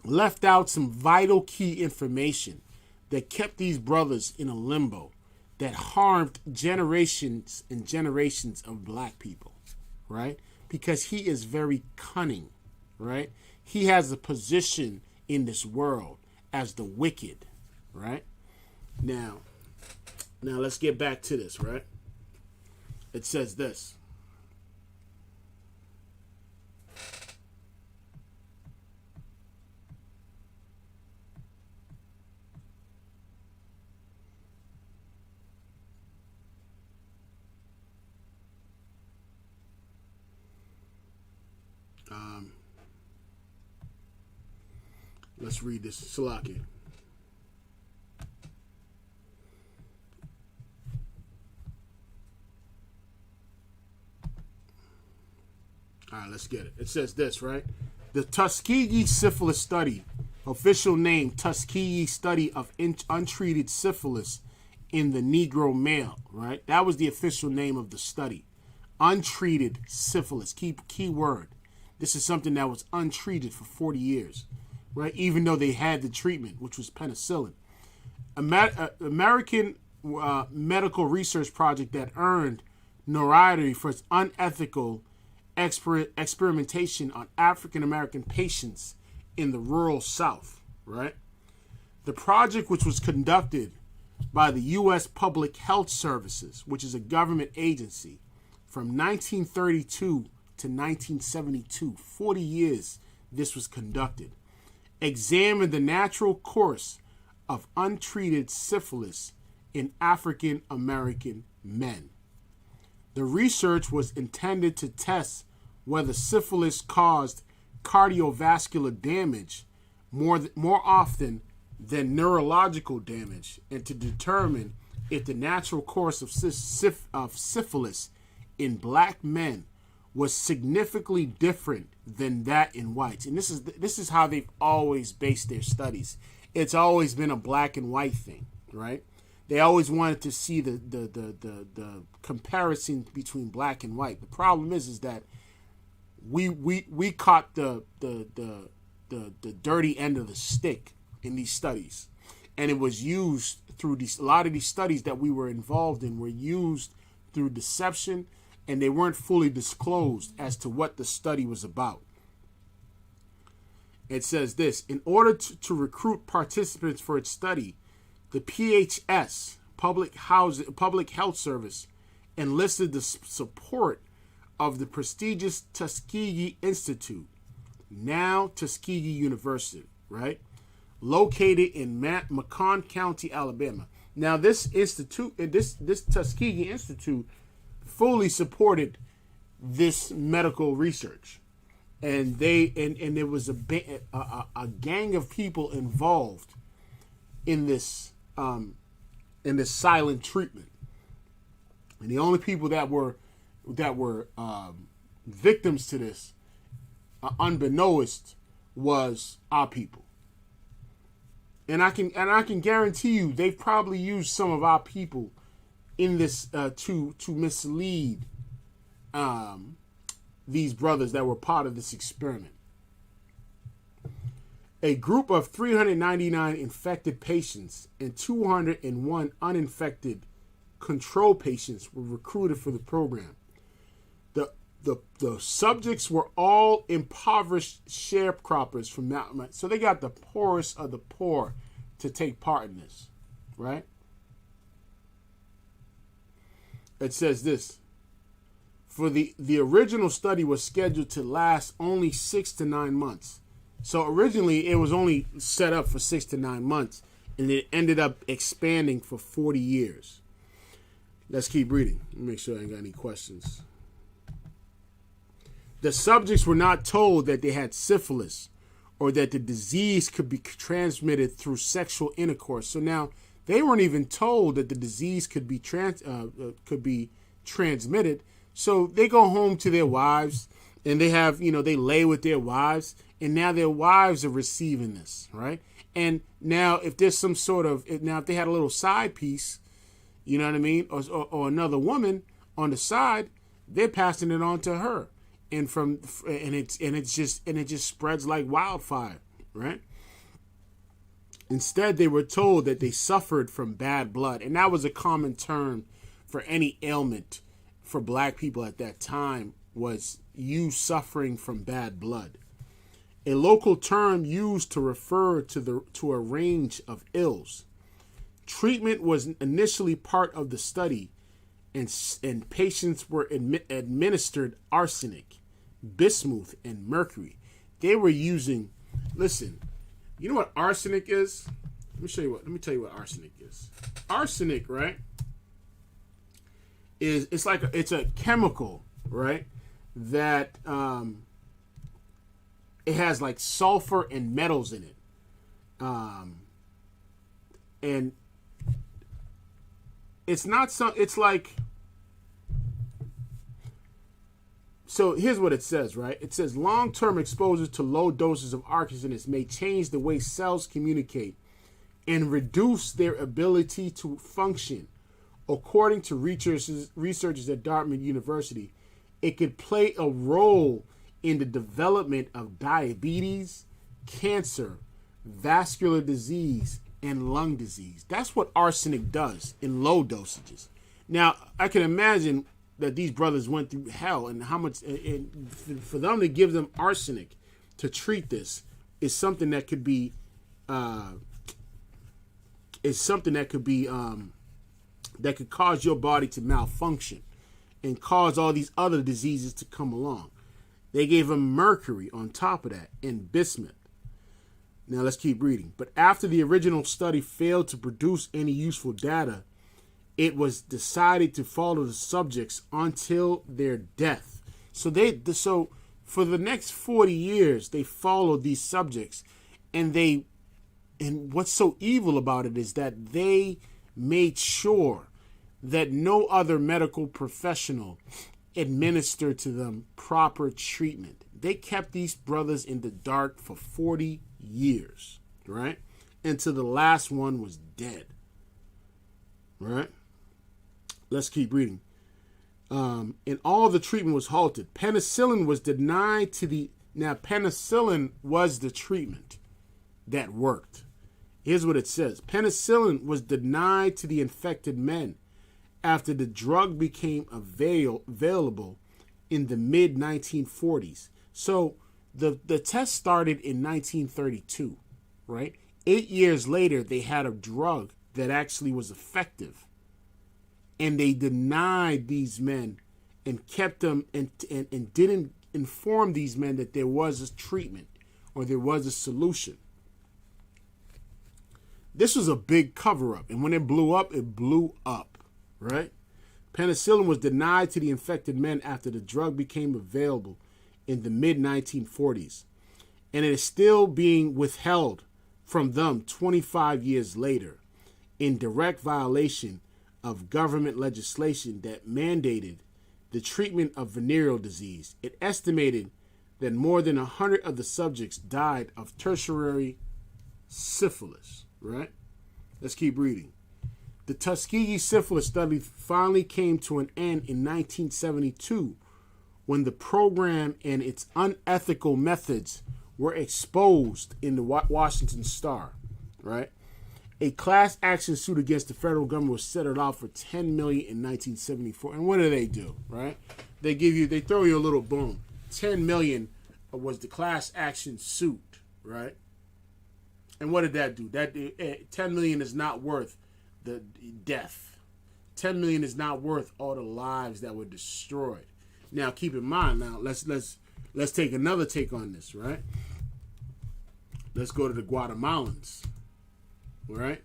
left out some vital key information that kept these brothers in a limbo that harmed generations and generations of black people, right? Because he is very cunning, right? He has a position in this world as the wicked, right? Now let's get back to this, right? It says this. Let's read this. Salaki. All right, let's get it. It says this, right? The Tuskegee Syphilis Study, official name Tuskegee Study of Untreated Syphilis in the Negro Male, right? That was the official name of the study. Untreated syphilis, key word. This is something that was untreated for 40 years, right? Even though they had the treatment, which was penicillin. American medical research project that earned notoriety for its unethical experimentation on African American patients in the rural South, right? The project, which was conducted by the U.S. Public Health Services, which is a government agency, from 1932 to 1972, 40 years this was conducted, examined the natural course of untreated syphilis in African American men. The research was intended to test whether syphilis caused cardiovascular damage more often than neurological damage, and to determine if the natural course of syphilis in black men was significantly different than that in whites. And this is how they've always based their studies. It's always been a black and white thing, right? They always wanted to see the comparison between black and white. The problem is that we caught the dirty end of the stick in these studies, and it was used through a lot of these studies that we were involved in were used through deception, and they weren't fully disclosed as to what the study was about. It says this: in order to recruit participants for its study, the PHS, Public Health Service, enlisted the support of the prestigious Tuskegee Institute, now Tuskegee University, right? Located in Macon County, Alabama. Now, this institute, this Tuskegee Institute, fully supported this medical research, and there was a gang of people involved in this silent treatment, and the only people that were victims to this, unbeknownst, was our people. And I can guarantee you they've probably used some of our people in this to mislead these brothers that were part of this experiment. A group of 399 infected patients and 201 uninfected control patients were recruited for the program. The subjects were all impoverished sharecroppers from Mountain. So they got the poorest of the poor to take part in this, right? It says this: for the original study was scheduled to last only 6 to 9 months. So originally it was only set up for 6 to 9 months, and it ended up expanding for 40 years. Let's keep reading. Make sure I ain't got any questions. The subjects were not told that they had syphilis or that the disease could be transmitted through sexual intercourse. So now they weren't even told that the disease could be transmitted. So they go home to their wives, and they have, they lay with their wives, and now their wives are receiving this, right? And now if there's some sort of, if they had a little side piece, you know what I mean, or another woman on the side, they're passing it on to her. And it just spreads like wildfire, right? Instead, they were told that they suffered from bad blood, and that was a common term for any ailment for black people at that time, was you suffering from bad blood. A local term used to refer to a range of ills. Treatment was initially part of the study, and patients were administered arsenic, bismuth, and mercury. They were using, listen, you know what arsenic is? Let me tell you what arsenic is. Arsenic, right, it's a chemical, right, that it has like sulfur and metals in it. And it's not it's like, So here's what it says, right? It says long-term exposure to low doses of arsenic may change the way cells communicate and reduce their ability to function. According to researchers at Dartmouth University, it could play a role in the development of diabetes, cancer, vascular disease, and lung disease. That's what arsenic does in low dosages. Now, I can imagine that these brothers went through hell, and how much, and for them to give them arsenic to treat this is something that could be, that could cause your body to malfunction and cause all these other diseases to come along. They gave them mercury on top of that and bismuth. Now let's keep reading. But after the original study failed to produce any useful data, it was decided to follow the subjects until their death. So for the next 40 years, they followed these subjects, and what's so evil about it is that they made sure that no other medical professional administered to them proper treatment. They kept these brothers in the dark for 40 years, right? Until the last one was dead, right? Let's keep reading. And all the treatment was halted. Penicillin was denied Now, penicillin was the treatment that worked. Here's what it says. Penicillin was denied to the infected men after the drug became available in the mid-1940s. So the test started in 1932, right? 8 years later, they had a drug that actually was effective. And they denied these men and kept them and didn't inform these men that there was a treatment or there was a solution. This was a big cover-up. And when it blew up, right? Penicillin was denied to the infected men after the drug became available in the mid-1940s. And it is still being withheld from them 25 years later in direct violation of government legislation that mandated the treatment of venereal disease. It estimated that more than 100 of the subjects died of tertiary syphilis, right? Let's keep reading. The Tuskegee syphilis study finally came to an end in 1972 when the program and its unethical methods were exposed in the Washington Star, right? A class action suit against the federal government was settled off for $10 million in 1974. And what do, right? They throw you a little boom. $10 million was the class action suit, right? And what did that do? $10 million is not worth the death. $10 million is not worth all the lives that were destroyed. Now, keep in mind. Now, let's take another take on this, right? Let's go to the Guatemalans. All right.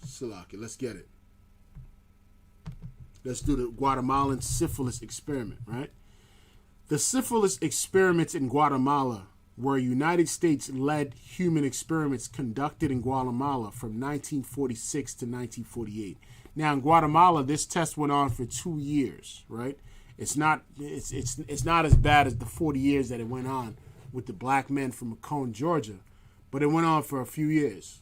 Salaki, let's get it. Let's do the Guatemalan syphilis experiment, right? The syphilis experiments in Guatemala were United States-led human experiments conducted in Guatemala from 1946 to 1948. Now, in Guatemala, this test went on for 2 years, right? It's not as bad as the 40 years that it went on with the black men from Macomb, Georgia, but it went on for a few years.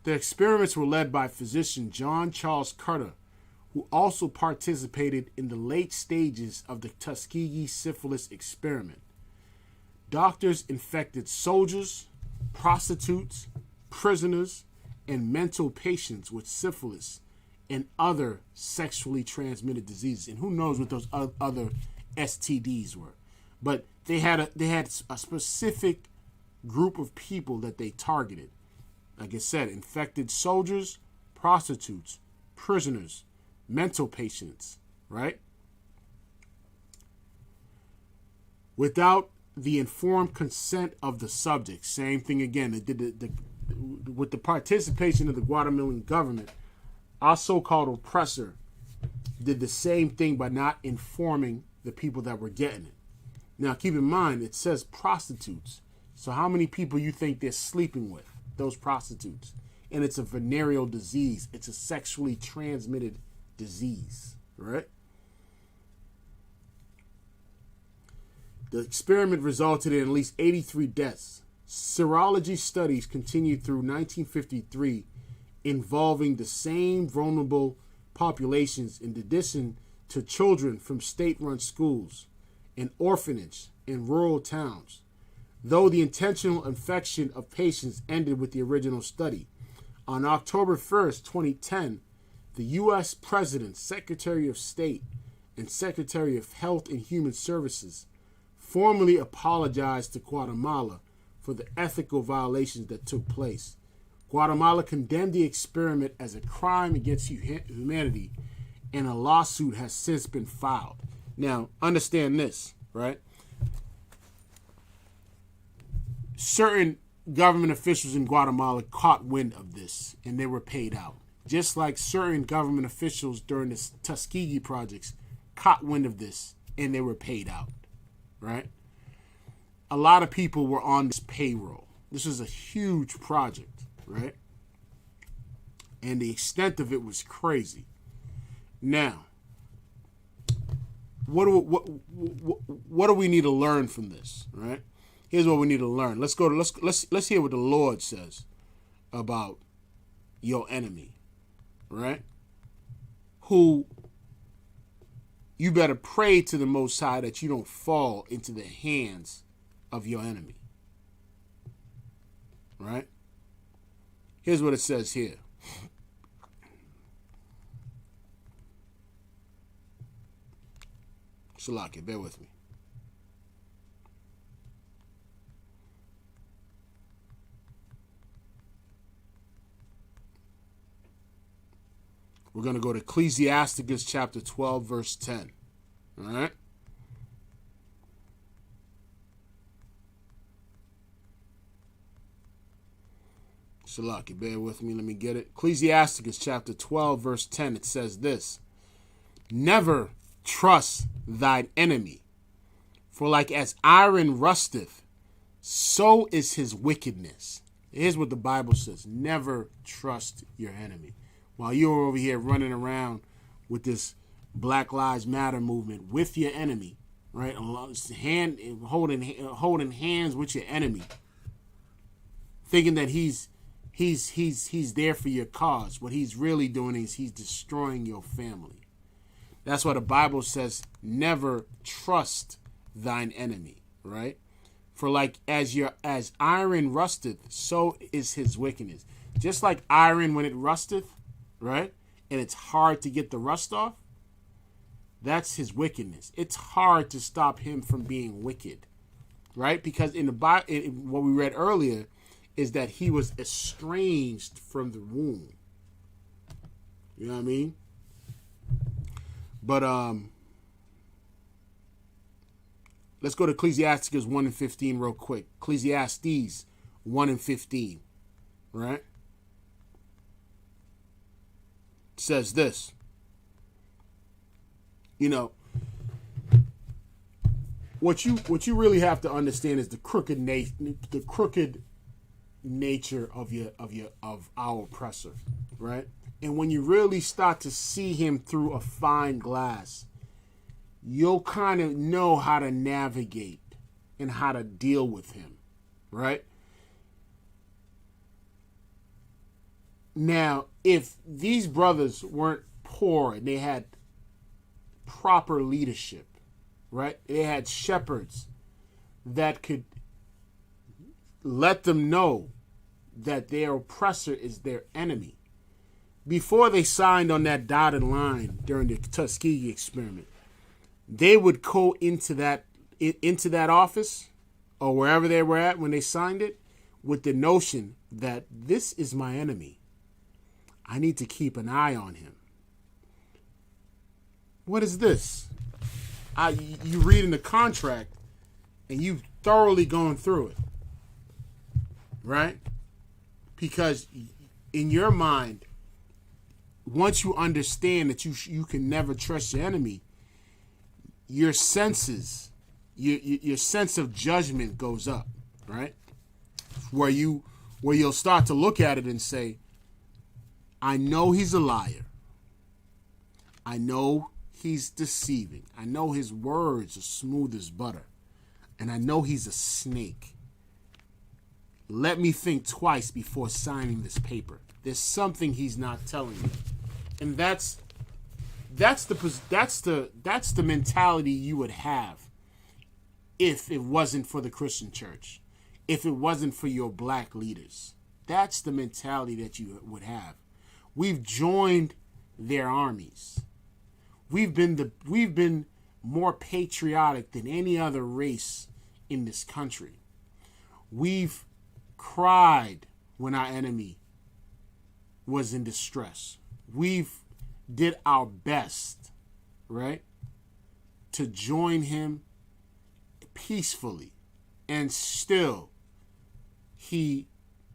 The experiments were led by physician John Charles Carter, who also participated in the late stages of the Tuskegee syphilis experiment. Doctors infected soldiers, prostitutes, prisoners, and mental patients with syphilis and other sexually transmitted diseases. And who knows what those other STDs were. But they had a specific group of people that they targeted. Like I said, infected soldiers, prostitutes, prisoners, mental patients, right? Without the informed consent of the subject. Same thing again. They did with the participation of the Guatemalan government. Our so-called oppressor did the same thing by not informing the people that were getting it. Now, keep in mind, it says prostitutes. So how many people you think they're sleeping with, those prostitutes? and it's a venereal disease. It's a sexually transmitted disease, right? The experiment resulted in at least 83 deaths. Serology studies continued through 1953 involving the same vulnerable populations in addition to children from state-run schools, an orphanage, in rural towns. Though the intentional infection of patients ended with the original study, on October 1st, 2010, the U.S. President, Secretary of State, and Secretary of Health and Human Services formally apologized to Guatemala for the ethical violations that took place. Guatemala condemned the experiment as a crime against humanity, and a lawsuit has since been filed. Now, understand this, right? Certain government officials in Guatemala caught wind of this, and they were paid out. Just like certain government officials during the Tuskegee projects caught wind of this, and they were paid out, right? A lot of people were on this payroll. This is a huge project, right? And the extent of it was crazy. Now, what do we need to learn from this, right? Here's what we need to learn. Let's hear what the Lord says about your enemy, right? Who you better pray to the Most High that you don't fall into the hands of your enemy, right? Here's what it says here. Shalaki, bear with me. We're going to go to Ecclesiasticus chapter 12, verse 10. All right? Shalaki, bear with me. Let me get it. Ecclesiasticus chapter 12, verse 10. It says this. Never trust thine enemy, for like as iron rusteth, so is his wickedness. Here's what the Bible says. Never trust your enemy. While you're over here running around with this Black Lives Matter movement with your enemy, right? Holding hands with your enemy, thinking that he's there for your cause. What he's really doing is he's destroying your family. That's why the Bible says, never trust thine enemy, right? For like as iron rusteth, so is his wickedness. Just like iron when it rusteth, right? And it's hard to get the rust off. That's his wickedness. It's hard to stop him from being wicked, right? Because in the Bible, what we read earlier is that he was estranged from the womb. You know what I mean? But let's go to Ecclesiasticus 1 and 15 real quick. Ecclesiastes 1 and 15, right? It says this. You know, what you really have to understand is the crooked nature of our oppressor, right? And when you really start to see him through a fine glass, you'll kind of know how to navigate and how to deal with him, right? Now, if these brothers weren't poor and they had proper leadership, right? They had shepherds that could let them know that their oppressor is their enemy. Before they signed on that dotted line during the Tuskegee experiment, they would go into that office or wherever they were at when they signed it with the notion that this is my enemy. I need to keep an eye on him. What is this? You read in the contract and you've thoroughly gone through it, right? Because in your mind, once you understand that you can never trust your enemy, your senses, your sense of judgment goes up, right? Where you'll start to look at it and say, I know he's a liar. I know he's deceiving. I know his words are smooth as butter. And I know he's a snake. Let me think twice before signing this paper. There's something he's not telling me. And that's the mentality you would have if it wasn't for the Christian church. If it wasn't for your black leaders. That's the mentality that you would have. We've joined their armies. We've been more patriotic than any other race in this country. We've cried when our enemy was in distress. We've did our best, right, to join him peacefully, and still he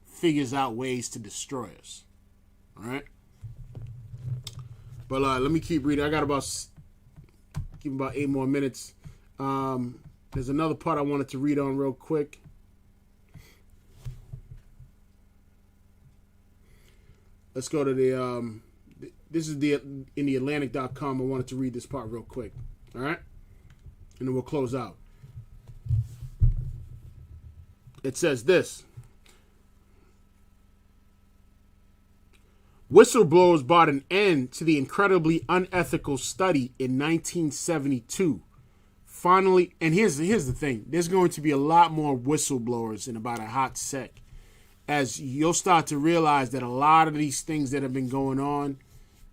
figures out ways to destroy us. All right. But let me keep reading. I got about 8 more minutes. There's another part I wanted to read on real quick. Let's go to the this is in the Atlantic.com. I wanted to read this part real quick. All right? And then we'll close out. It says this. Whistleblowers brought an end to the incredibly unethical study in 1972. Finally, and here's the thing. There's going to be a lot more whistleblowers in about a hot sec, as you'll start to realize that a lot of these things that have been going on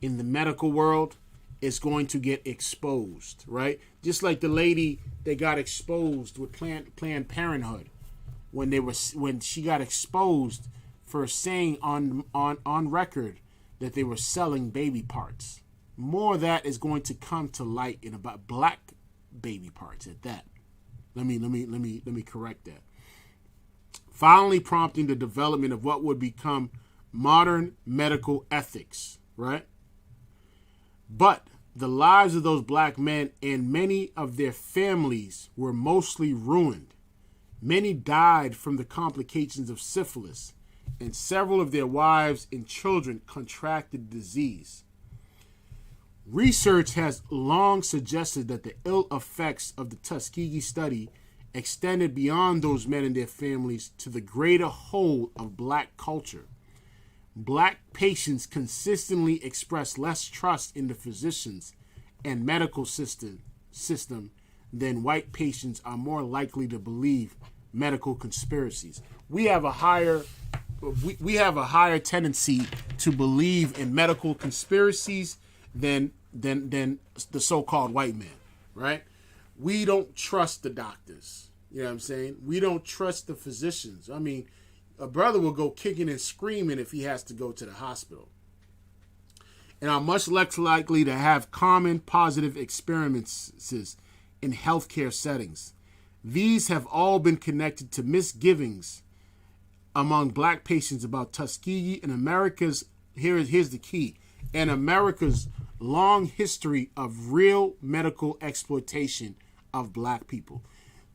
in the medical world is going to get exposed, right? Just like the lady that got exposed with Planned Parenthood when she got exposed for saying on record that they were selling baby parts. More of that is going to come to light in about black baby parts at that. Let me correct that. Finally prompting the development of what would become modern medical ethics, right? But the lives of those black men and many of their families were mostly ruined. Many died from the complications of syphilis, and several of their wives and children contracted disease. Research has long suggested that the ill effects of the Tuskegee study extended beyond those men and their families to the greater whole of black culture. Black patients consistently express less trust in the physicians and medical system than white patients are more likely to believe medical conspiracies. We have a higher tendency to believe in medical conspiracies than the so-called white man, right? We don't trust the doctors. You know what I'm saying? We don't trust the physicians. I mean, a brother will go kicking and screaming if he has to go to the hospital, and are much less likely to have common positive experiences in healthcare settings. These have all been connected to misgivings among black patients about Tuskegee and America's, here's the key, and America's long history of real medical exploitation of black people.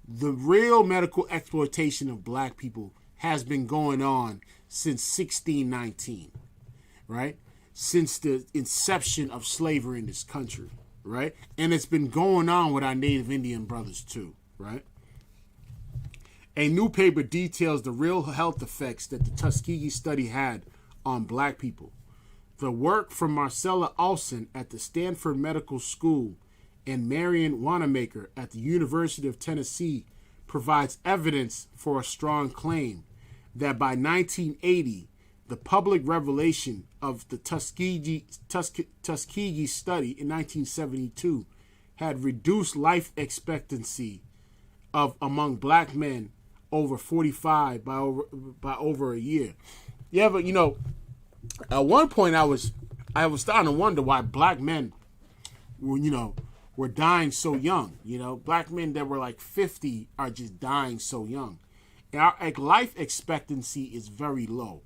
The real medical exploitation of black people has been going on since 1619, right? Since the inception of slavery in this country, right? And it's been going on with our Native Indian brothers too, right? A new paper details the real health effects that the Tuskegee study had on black people. The work from Marcella Olson at the Stanford Medical School and Marion Wanamaker at the University of Tennessee provides evidence for a strong claim that by 1980, the public revelation of the Tuskegee study in 1972 had reduced life expectancy of among black men over 45 by over a year. Yeah, but at one point I was starting to wonder why black men were dying so young. Black men that were like 50 are just dying so young. And our life expectancy is very low.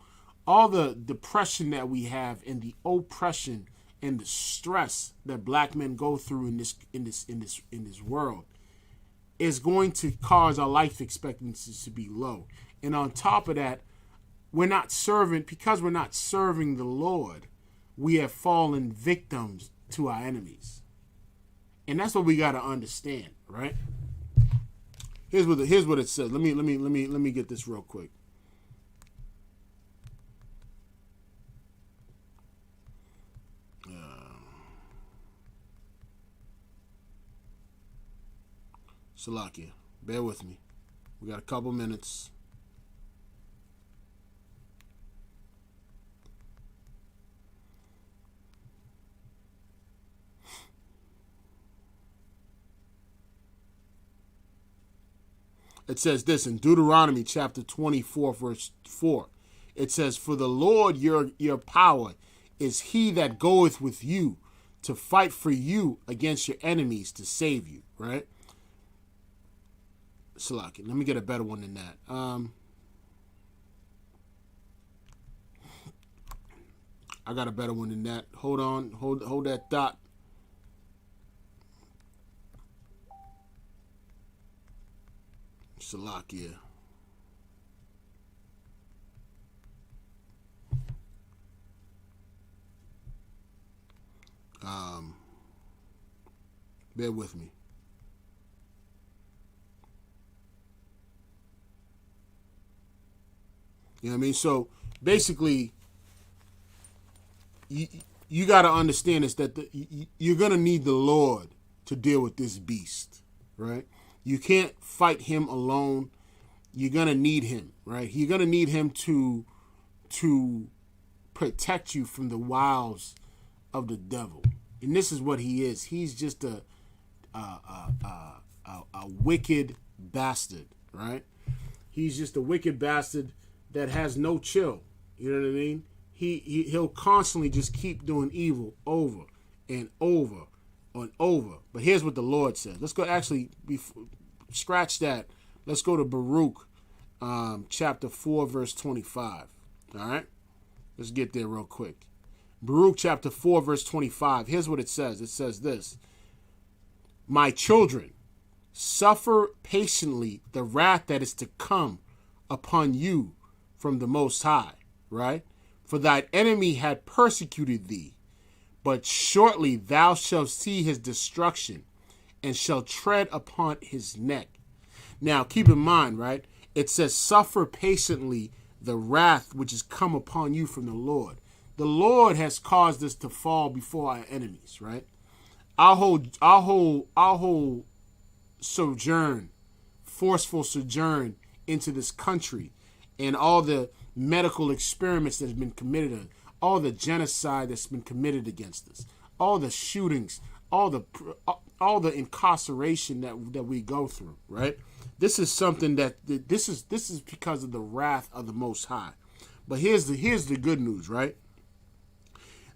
All the depression that we have and the oppression and the stress that black men go through in this world is going to cause our life expectancies to be low. And on top of that, because we're not serving the Lord, we have fallen victims to our enemies. And that's what we got to understand, right? Here's what it says. Let me get this real quick. Salakia, bear with me. We got a couple minutes. It says this in Deuteronomy chapter 24, verse 4. It says, "For the Lord your power is he that goeth with you to fight for you against your enemies to save you." Right? Salaki. Let me get a better one than that. I got a better one than that. Hold on. Hold that thought. Salakia. Bear with me. You know what I mean? So basically, you got to understand is that you're going to need the Lord to deal with this beast, right? You can't fight him alone. You're going to need him, right? You're going to need him to protect you from the wiles of the devil. And this is what he is. He's just a wicked bastard, right? He's just a wicked bastard that has no chill. You know what I mean? He'll constantly just keep doing evil over and over and over. But here's what the Lord says. Let's go scratch that. Let's go to Baruch chapter 4, verse 25. All right? Let's get there real quick. Baruch chapter 4, verse 25. Here's what it says. It says this. "My children, suffer patiently the wrath that is to come upon you from the Most High," right? "For thine enemy had persecuted thee, but shortly thou shalt see his destruction, and shall tread upon his neck." Now, keep in mind, right? It says, "Suffer patiently the wrath which is come upon you from the Lord." The Lord has caused us to fall before our enemies, right? Our whole sojourn, forceful sojourn into this country, and all the medical experiments that's been committed, all the genocide that's been committed against us, all the shootings, all the incarceration that we go through, right? This is something that this is because of the wrath of the Most High. But here's the good news, right?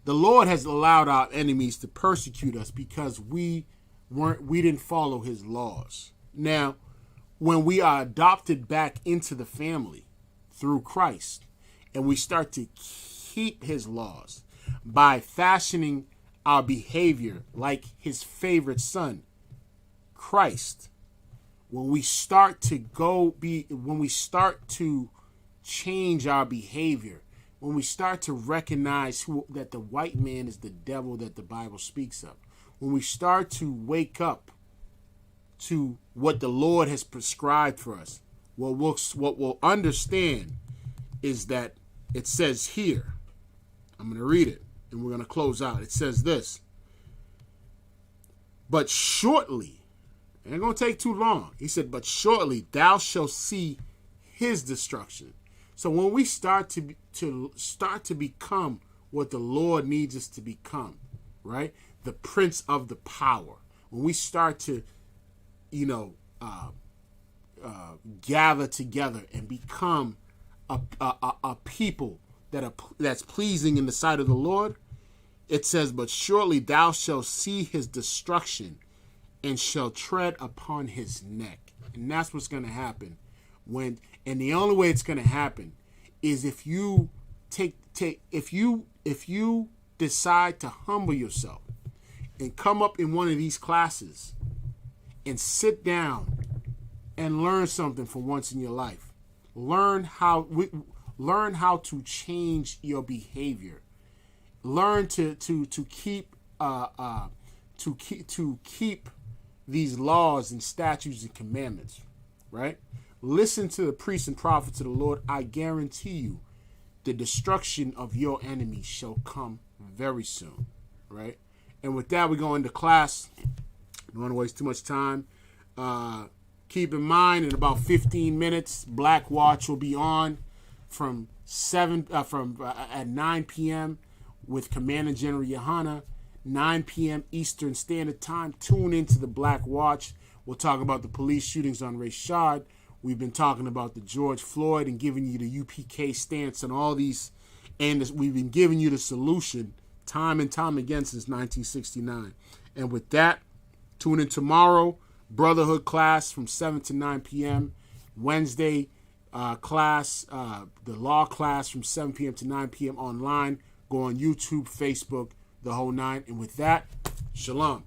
The Lord has allowed our enemies to persecute us because we didn't follow his laws. Now, when we are adopted back into the family through Christ, and we start to keep his laws by fashioning our behavior like his favorite son, Christ, when we start to change our behavior, when we start to recognize that the white man is the devil that the Bible speaks of, when we start to wake up to what the Lord has prescribed for us, what we'll understand is that it says here, I'm going to read it and we're going to close out. It says this, "But shortly," it ain't going to take too long. He said, "But shortly thou shalt see his destruction." So when we start to become what the Lord needs us to become, right? The Prince of the Power. When we start to, gather together and become a people that's pleasing in the sight of the Lord, it says, "But shortly thou shalt see his destruction, and shall tread upon his neck." And that's what's going to happen and the only way it's going to happen is if you if you decide to humble yourself and come up in one of these classes and sit down and learn something for once in your life. Learn how to change your behavior learn to keep to keep these laws and statutes and commandments, right? Listen to the priests and prophets of the Lord. I guarantee you, the destruction of your enemies shall come very soon, right? And with that, we go into class. Don't want to waste too much time. Keep in mind, in about 15 minutes, Black Watch will be on from at 9 p.m. with Commander General Yohana. 9 p.m. Eastern Standard Time. Tune into the Black Watch. We'll talk about the police shootings on Rayshard. We've been talking about the George Floyd and giving you the UPK stance on all these. And we've been giving you the solution time and time again since 1969. And with that, tune in tomorrow. Brotherhood class from 7 to 9 p.m. Wednesday class, the law class from 7 p.m. to 9 p.m. online. Go on YouTube, Facebook, the whole nine. And with that, shalom.